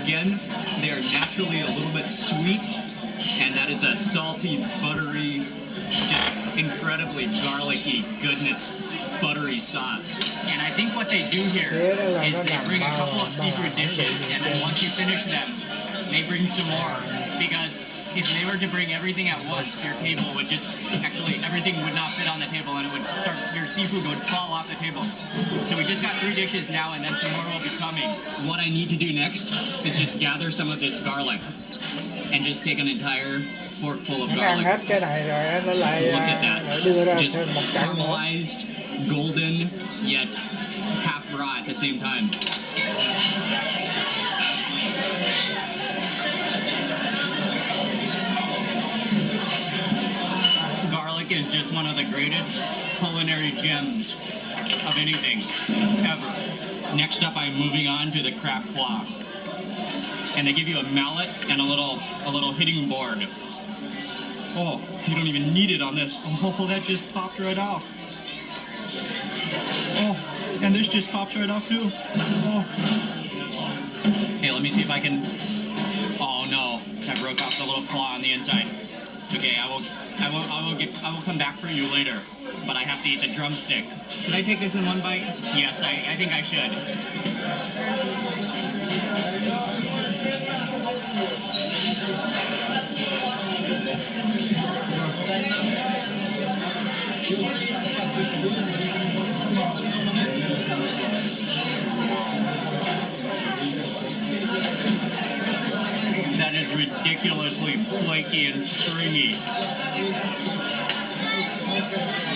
again, they are naturally a little bit sweet, and that is a salty, buttery, just incredibly garlicky goodness, buttery sauce. And I think what they do here is they bring a couple of seafood dishes, and then once you finish them, they bring some more, because if they were to bring everything at once, your table would just, actually everything would not fit on the table and it would start, your seafood would fall off the table. So we just got 3 dishes now and then some more will be coming. What I need to do next is just gather some of this garlic and just take an entire fork full of Ăn garlic. hết cái này rồi nó lại Look at lại that. đưa ra Just thêm một chặng nữa. caramelized, golden, yet half raw at the same time. Garlic is just one of the greatest culinary gems of anything ever. Next up, I'm moving on to the crab claw. And they give you a mallet and a little hitting board. Oh, you don't even need it on this. Oh, that just popped right off. Oh, and this just pops right off too. Oh. Okay, let me see if I can. Oh no, I broke off the little claw on the inside. Okay, I will come back for you later. But I have to eat the drumstick. Should I take this in one bite? Yes, I think I should. That is ridiculously flaky and stringy.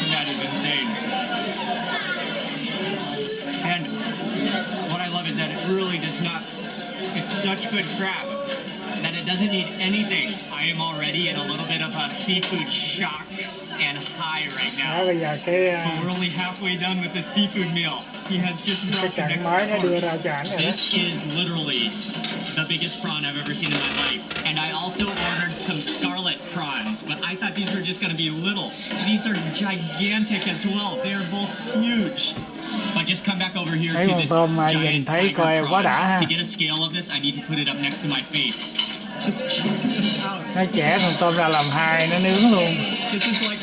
That is insane. And what I love is that it really does not, it's such good crab that it doesn't need anything. I am already in a little bit of a seafood shock and high right Đó, now. bây giờ cái But we're only halfway done with the seafood meal. He has just brought the chặng next mới nó đưa ra course. cho ảnh rồi đó. This is literally the biggest prawn I've ever seen in my life. And I also ordered some Scarlet Prawns, but I thought these were just going to be little. These are gigantic as well. They are both huge. But just come back over here Thấy to con this tôm mà nhìn giant thấy tiger coi quá đã ha. prawn. To get a scale of this, I need to put it up next to my face. Just check this out. Nó chẻ con tôm ra làm 2, nó nướng luôn. This is like,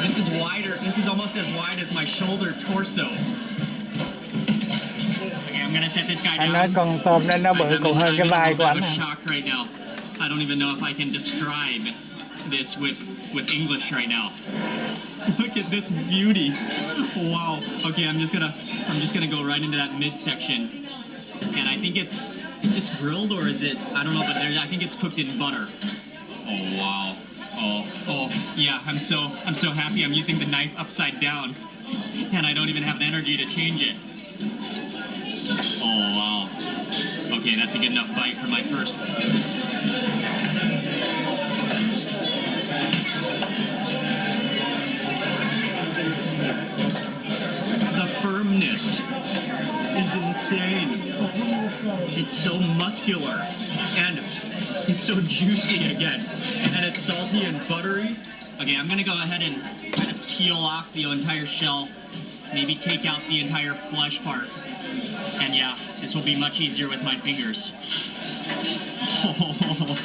this is wider. This is almost as wide as my shoulder torso. Okay, I'm gonna set this guy Anh down. nói con tôm nên nó Guys, bự còn hơn cái vai của ảnh. I'm in a shock right now. I don't even know if I can describe this with English right now. Look at this beauty. Wow. Okay, I'm just gonna go right into that midsection. And I think is this grilled or is it, I don't know, but I think it's cooked in butter. Oh wow. Oh yeah, I'm so happy I'm using the knife upside down. And I don't even have the energy to change it. Oh wow. Okay, that's a good enough bite for my first. The firmness is insane. It's so muscular and it's so juicy again. And it's salty and buttery. Okay, I'm gonna go ahead and kind of peel off the entire shell. Maybe take out the entire flesh part. And yeah, this will be much easier with my fingers. Oh,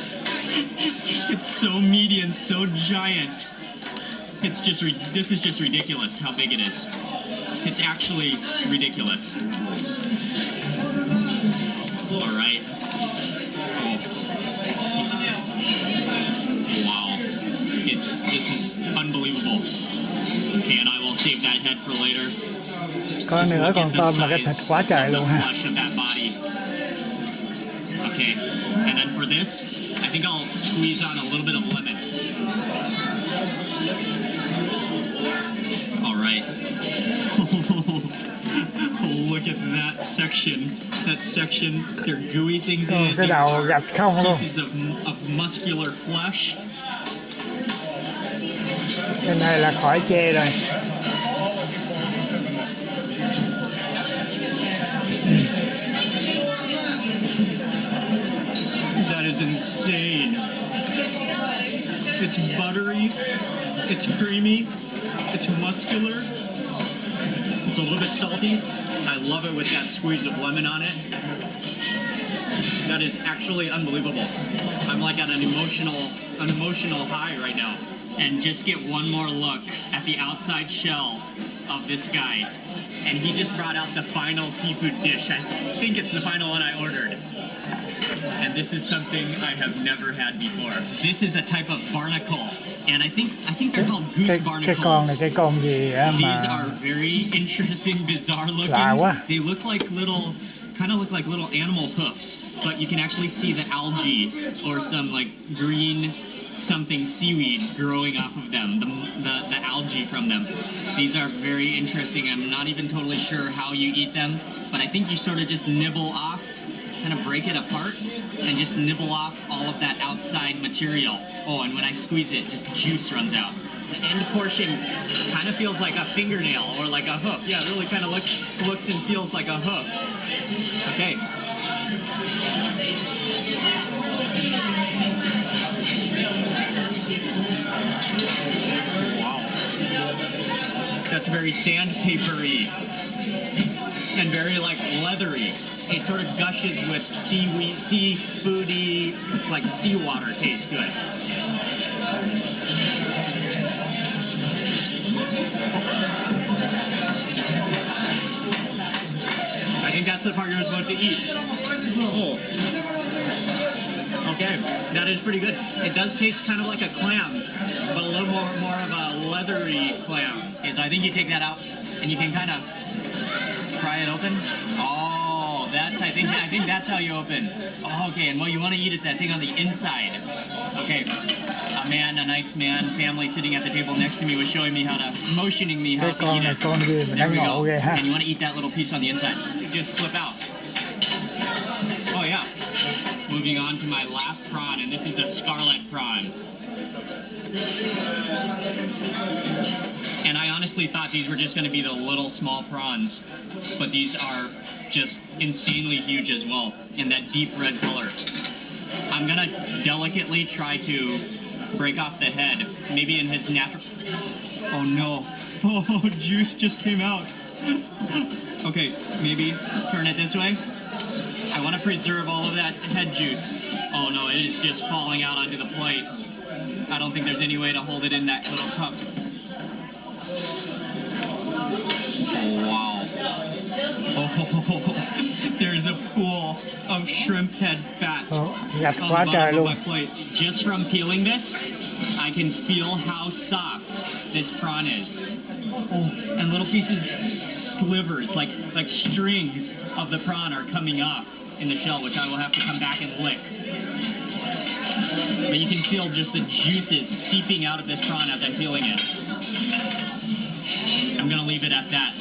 it's so meaty and so giant. It's just, this is just ridiculous how big it is. It's actually ridiculous. All right. Oh. Wow. This is unbelievable. Okay, and I will save that head for later. Có nữa con tôm mà cái thịt quá trời luôn ha. Okay, and then for this, I think I'll squeeze on a little bit of lemon. All right. Look at that section. That section, they're gooey things in it. Cái đầu gạch không luôn. Pieces of muscular flesh. Cái này là khỏi chê rồi. That is insane. It's buttery, it's creamy, it's muscular, it's a little bit salty. I love it with that squeeze of lemon on it. That is actually unbelievable. I'm like at an emotional high right now. And just get one more look at the outside shell of this guy. And he just brought out the final seafood dish. I think it's the final one I ordered. And this is something I have never had before. This is a type of barnacle, and I think they're called goose Cái con này barnacles. cái con gì á These mà are very interesting, bizarre lạ quá. looking. They look like little, kind of look like little animal hoofs, but you can actually see the algae or some like green something seaweed growing off of them, the algae from them. These are very interesting. I'm not even totally sure how you eat them, but I think you sort of just nibble off, kind of break it apart, and just nibble off all of that outside material. Oh, and when I squeeze it, just juice runs out. The end portion kind of feels like a fingernail or like a hoof. Yeah, it really kind of looks and feels like a hoof. Okay. Wow. That's very sandpapery and very like leathery. It sort of gushes with seaweed, seafoody, like seawater taste to it. I think that's the part you're supposed to eat. Oh. Okay, that is pretty good. It does taste kind of like a clam, but a little more of a leathery clam. Okay, so I think you take that out and you can kind of pry it open. Oh, that's I think that's how you open. Oh, okay, and what you want to eat is that thing on the inside. Okay, a nice man, family sitting at the table next to me was showing me motioning me how Cái to con eat này it. con gì mà There we đáng ngộ go. ghê ha. And you want to eat that little piece on the inside. Just flip out. Oh yeah. Moving on to my last prawn, and this is a scarlet prawn. And I honestly thought these were just going to be the little small prawns, but these are just insanely huge as well, in that deep red color. I'm going to delicately try to break off the head, maybe in his natural... Oh no. Oh, juice just came out. Okay, maybe turn it this way. I want to preserve all of that head juice. Oh no, it is just falling out onto the plate. I don't think there's any way to hold it in that little cup. Oh, wow. Oh, there's a pool of shrimp head fat Gạch on quá the trời bottom of luôn. my plate. Just from peeling this, I can feel how soft this prawn is. Oh, and little pieces, slivers, like strings of the prawn are coming off in the shell, which I will have to come back and lick. But you can feel just the juices seeping out of this prawn as I'm peeling it. I'm gonna leave it at that.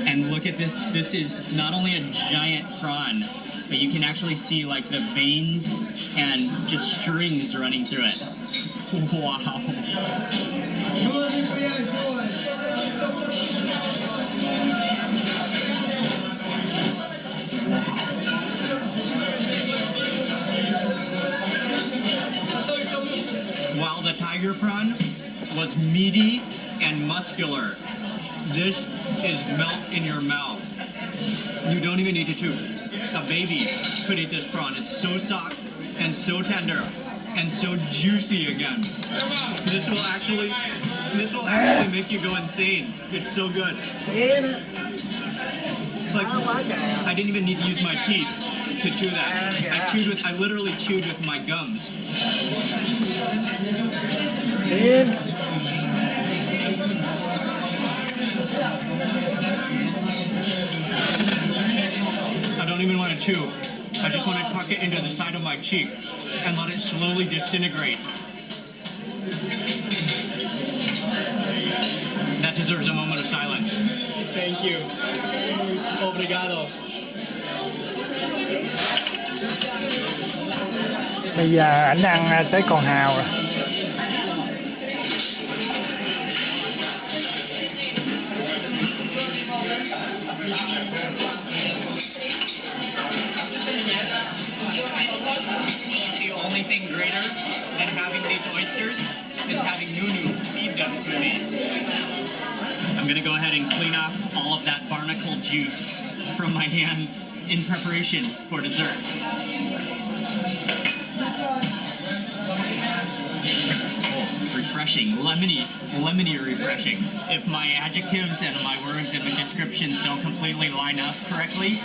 And look at this. This is not only a giant prawn, but you can actually see like the veins and just strings running through it. Wow. While the tiger prawn was meaty and muscular, this is melt in your mouth. You don't even need to chew. A baby could eat this prawn. It's so soft and so tender and so juicy again. This will actually make you go insane. It's so good. Like, I didn't even need to use my teeth to chew that. I literally chewed with my gums. I don't even want to chew. I just want to tuck it into the side of my cheek and let it slowly disintegrate. That deserves a moment of silence. Thank you. Obrigado. Bây giờ ảnh ăn tới con hào rồi. The only thing greater than having these oysters is having Nunu feed them through these. I'm gonna go ahead and clean off all of that barnacle juice from my hands in preparation for dessert. Refreshing, lemony refreshing. If my adjectives and my words and the descriptions don't completely line up correctly,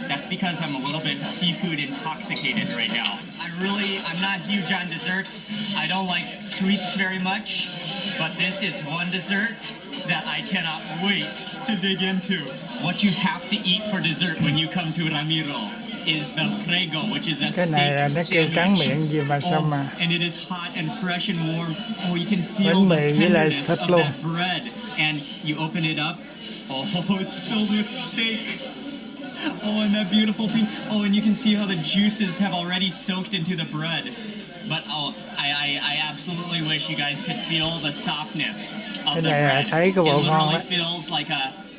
That's because I'm a little bit seafood intoxicated right now. I'm not huge on desserts. I don't like sweets very much, but this is one dessert that I cannot wait to dig into. What you have to eat for dessert when you come to Ramiro is the prego, which is a Cái này nó kêu tráng sandwich. miệng gì mà sao mà And it is hot and fresh and warm. Oh, you can feel bánh the mì với lại tenderness thịt of luôn. that bread. And you open it up. Oh, it's filled with steak. Oh, and that beautiful pink. Oh, and you can see how the juices have already soaked into the bread. But oh, I absolutely wish you guys could feel the softness of Cái the này bread. thấy cái It bộ ngon literally đấy. feels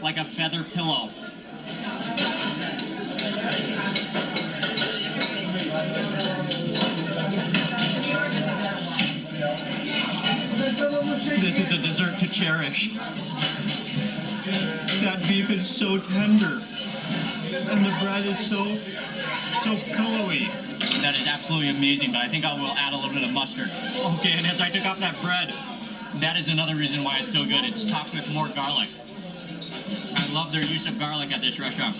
like a feather pillow. This is a dessert to cherish. That beef is so tender, and the bread is so pillowy. That is absolutely amazing, but I think I will add a little bit of mustard. Okay, and as I took off that bread, that is another reason why it's so good. It's topped with more garlic. I love their use of garlic at this restaurant.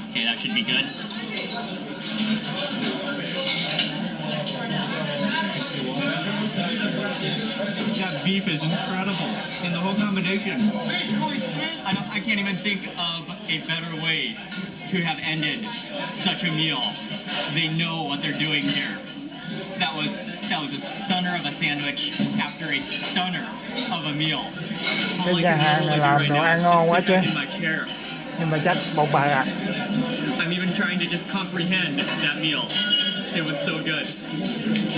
Okay, that should be good. That beef is incredible, and the whole combination. I can't even think of a better way to have ended such a meal. They know what they're doing here. That was a stunner of a sandwich after a stunner of a meal. Cái nhà hàng này làm đồ ăn ngon quá chứ. Nhưng mà chắc bộc bạch à. I'm even trying to just comprehend that meal. It was so good.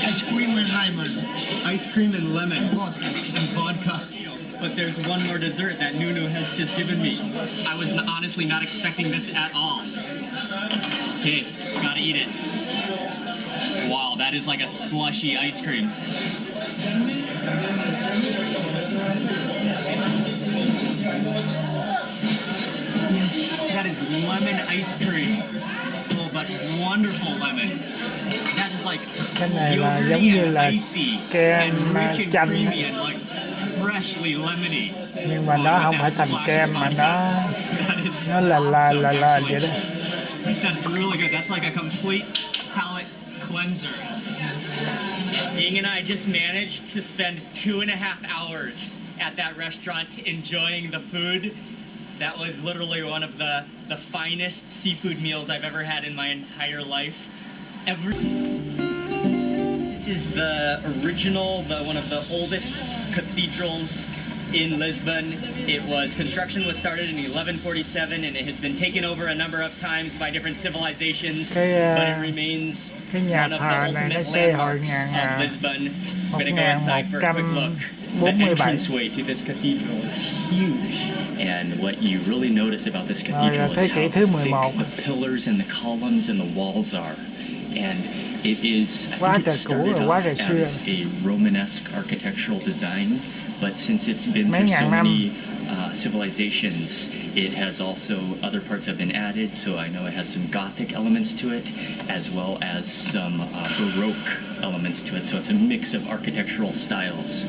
Ice cream and lemon. Ice cream and lemon. Vodka. And vodka. But there's one more dessert that Nunu has just given me. I was honestly not expecting this at all. Okay, gotta eat it. Wow, that is like a slushy ice cream. That is lemon ice cream. Oh, but wonderful lemon. That is like Cái này là giống yogurty như and là icy kem and rich and chanh creamy á. and like freshly lemony. Nhưng mà nó không phải thành kem mà nó là vậy đó. That's really good. That's like a complete palate cleanser. Ying and I just managed to spend 2.5 hours at that restaurant enjoying the food. That was literally one of the finest seafood meals I've ever had in my entire life. This is the original, one of the oldest cathedrals in Lisbon. Construction was started in 1147 and it has been taken over a number of times by different civilizations, but it remains nhà one of the thờ này nó ultimate xây hồi landmarks of Lisbon. I'm going to go inside for a quick look. The entranceway to this cathedral is huge. And what you really notice about this cathedral is how thick the pillars and the columns and the walls are. And it is, I think it started off as a Romanesque architectural design, but since it's been through so many civilizations, it has also, other parts have been added, so I know it has some Gothic elements to it, as well as some Baroque elements to it, so it's a mix of architectural styles.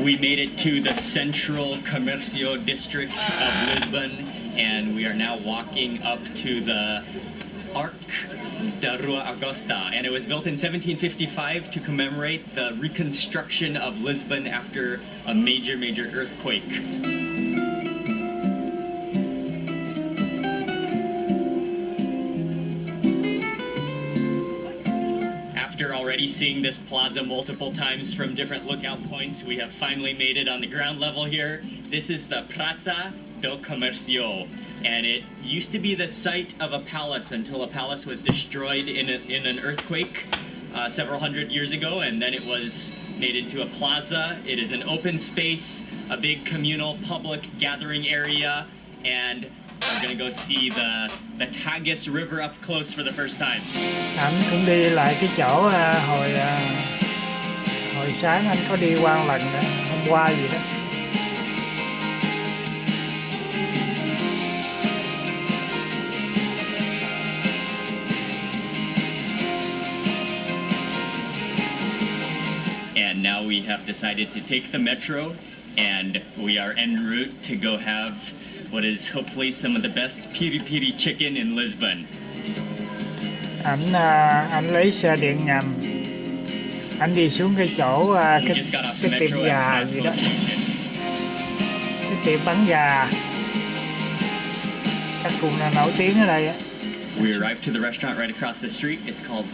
We made it to the central Comercio district of Lisbon, and we are now walking up to the Arc Augusta, and it was built in 1755 to commemorate the reconstruction of Lisbon after a major earthquake. After already seeing this plaza multiple times from different lookout points, we have finally made it on the ground level here. This is the Prasa Del Camarcio, and it used to be the site of a palace until a palace was destroyed in an earthquake several hundred years ago, and then it was made into a plaza. It is an open space, a big communal public gathering area, and we're gonna go see the Tagus River up close for the first time. Anh cũng đi lại cái chỗ hồi sáng anh có đi qua một lần nữa, hôm qua gì đó. now we have decided to take the metro, and we are en route to go have what is hopefully some of the best piri piri chicken in Lisbon. Anh lấy xe điện ngầm, anh đi xuống cái chỗ cái tiệm gà gì đó, cái tiệm bán gà chắc cũng là nổi tiếng ở đây á. We arrived to the restaurant right across the street. It's called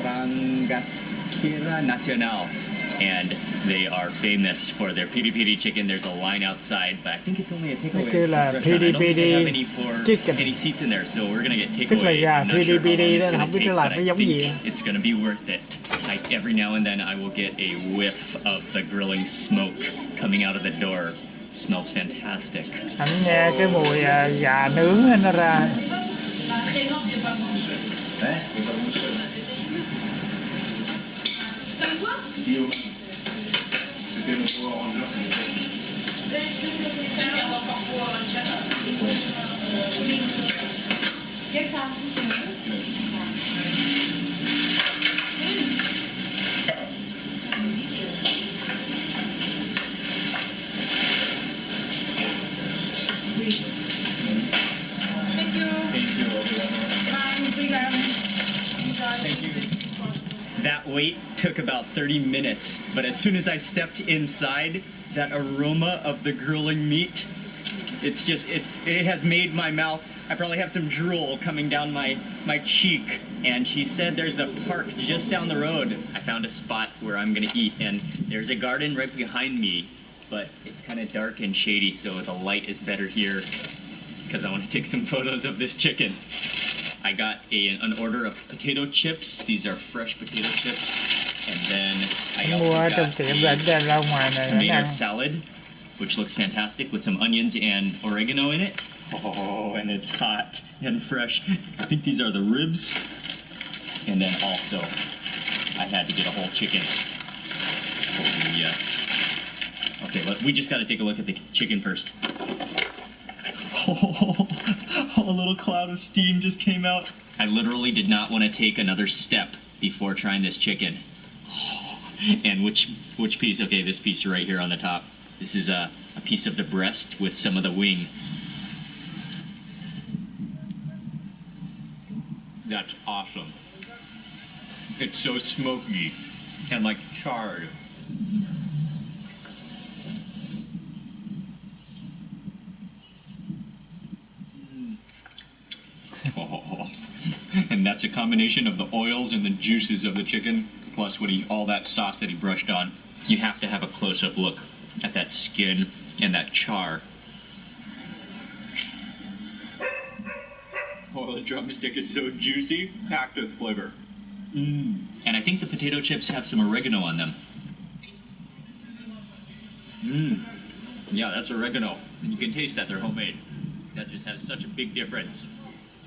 Frangasqueira Nacional, and they are famous for their piri piri chicken. There's a line outside, but I think it's only a takeaway. Kêu là restaurant. I piri don't think they have piri any for chicken. any seats in there, so we're gonna get takeaway. Tức là gà I'm not piri sure how long piri it's đó, gonna không biết take, nó làm but cái I giống think gì. it's gonna be worth it. Every now and then I will get a whiff of the grilling smoke coming out of the door. It smells fantastic. Anh nghe cái mùi gà nướng nó ra. That wait took about 30 minutes, but as soon as I stepped inside, that aroma of the grilling meat, it has made my mouth, I probably have some drool coming down my cheek. And she said there's a park just down the road. I found a spot where I'm gonna eat, and there's a garden right behind me, but it's kind of dark and shady, so the light is better here because I want to take some photos of this chicken. I got an order of potato chips. These are fresh potato chips. And then I also got a tomato salad, which looks fantastic with some onions and oregano in it. Oh, and it's hot and fresh. I think these are the ribs. And then also, I had to get a whole chicken. Oh, yes. Okay, we just got to take a look at the chicken first. Oh, a little cloud of steam just came out. I literally did not want to take another step before trying this chicken. And which piece? Okay, this piece right here on the top. This is a piece of the breast with some of the wing. That's awesome. It's so smoky and like charred. Oh. And that's a combination of the oils and the juices of the chicken, plus all that sauce that he brushed on. You have to have a close-up look at that skin and that char. Oh, the drumstick is so juicy, packed with flavor. And I think the potato chips have some oregano on them. Yeah, that's oregano. And you can taste that they're homemade. That just has such a big difference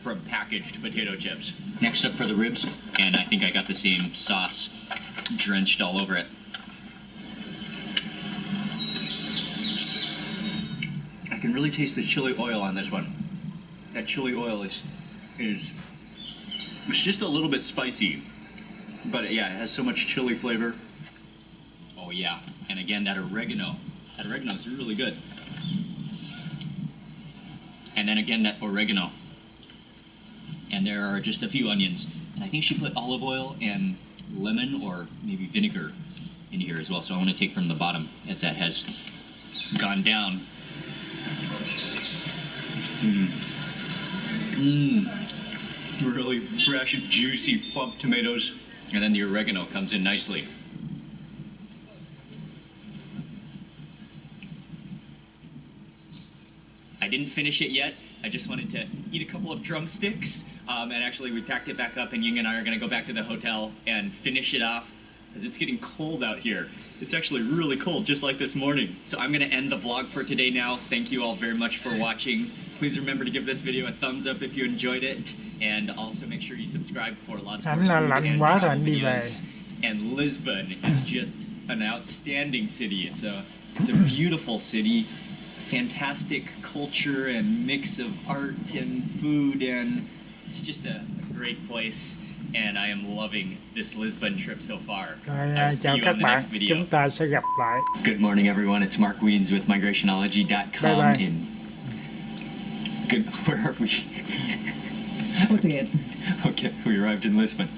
from packaged potato chips. Next up for the ribs, and I think I got the same sauce drenched all over it. I can really taste the chili oil on this one. That chili oil is it's just a little bit spicy, but yeah, it has so much chili flavor. Oh yeah, and again that oregano is really good. And then again that oregano. And there are just a few onions. And I think she put olive oil and lemon or maybe vinegar in here as well. So I want to take from the bottom as that has gone down. Really fresh, juicy, plump tomatoes. And then the oregano comes in nicely. I didn't finish it yet. I just wanted to eat a couple of drumsticks. And actually we packed it back up, and Ying and I are going to go back to the hotel and finish it off because it's getting cold out here. It's actually really cold, just like this morning. So I'm going to end the vlog for today now. Thank you all very much for watching. Please remember to give this video a thumbs up if you enjoyed it. And also make sure you subscribe for lots more food and travel videos. And Lisbon is just an outstanding city. It's a beautiful city. Fantastic culture and mix of art and food, and it's just a great place. and I am loving this Lisbon trip so far. Rồi, I will see chào you các on the bạn, next video. chúng ta sẽ gặp lại. Good morning, everyone. It's Mark Wiens with migrationology.com. Bye bye. Where are we? Portugal. Okay, we arrived in Lisbon.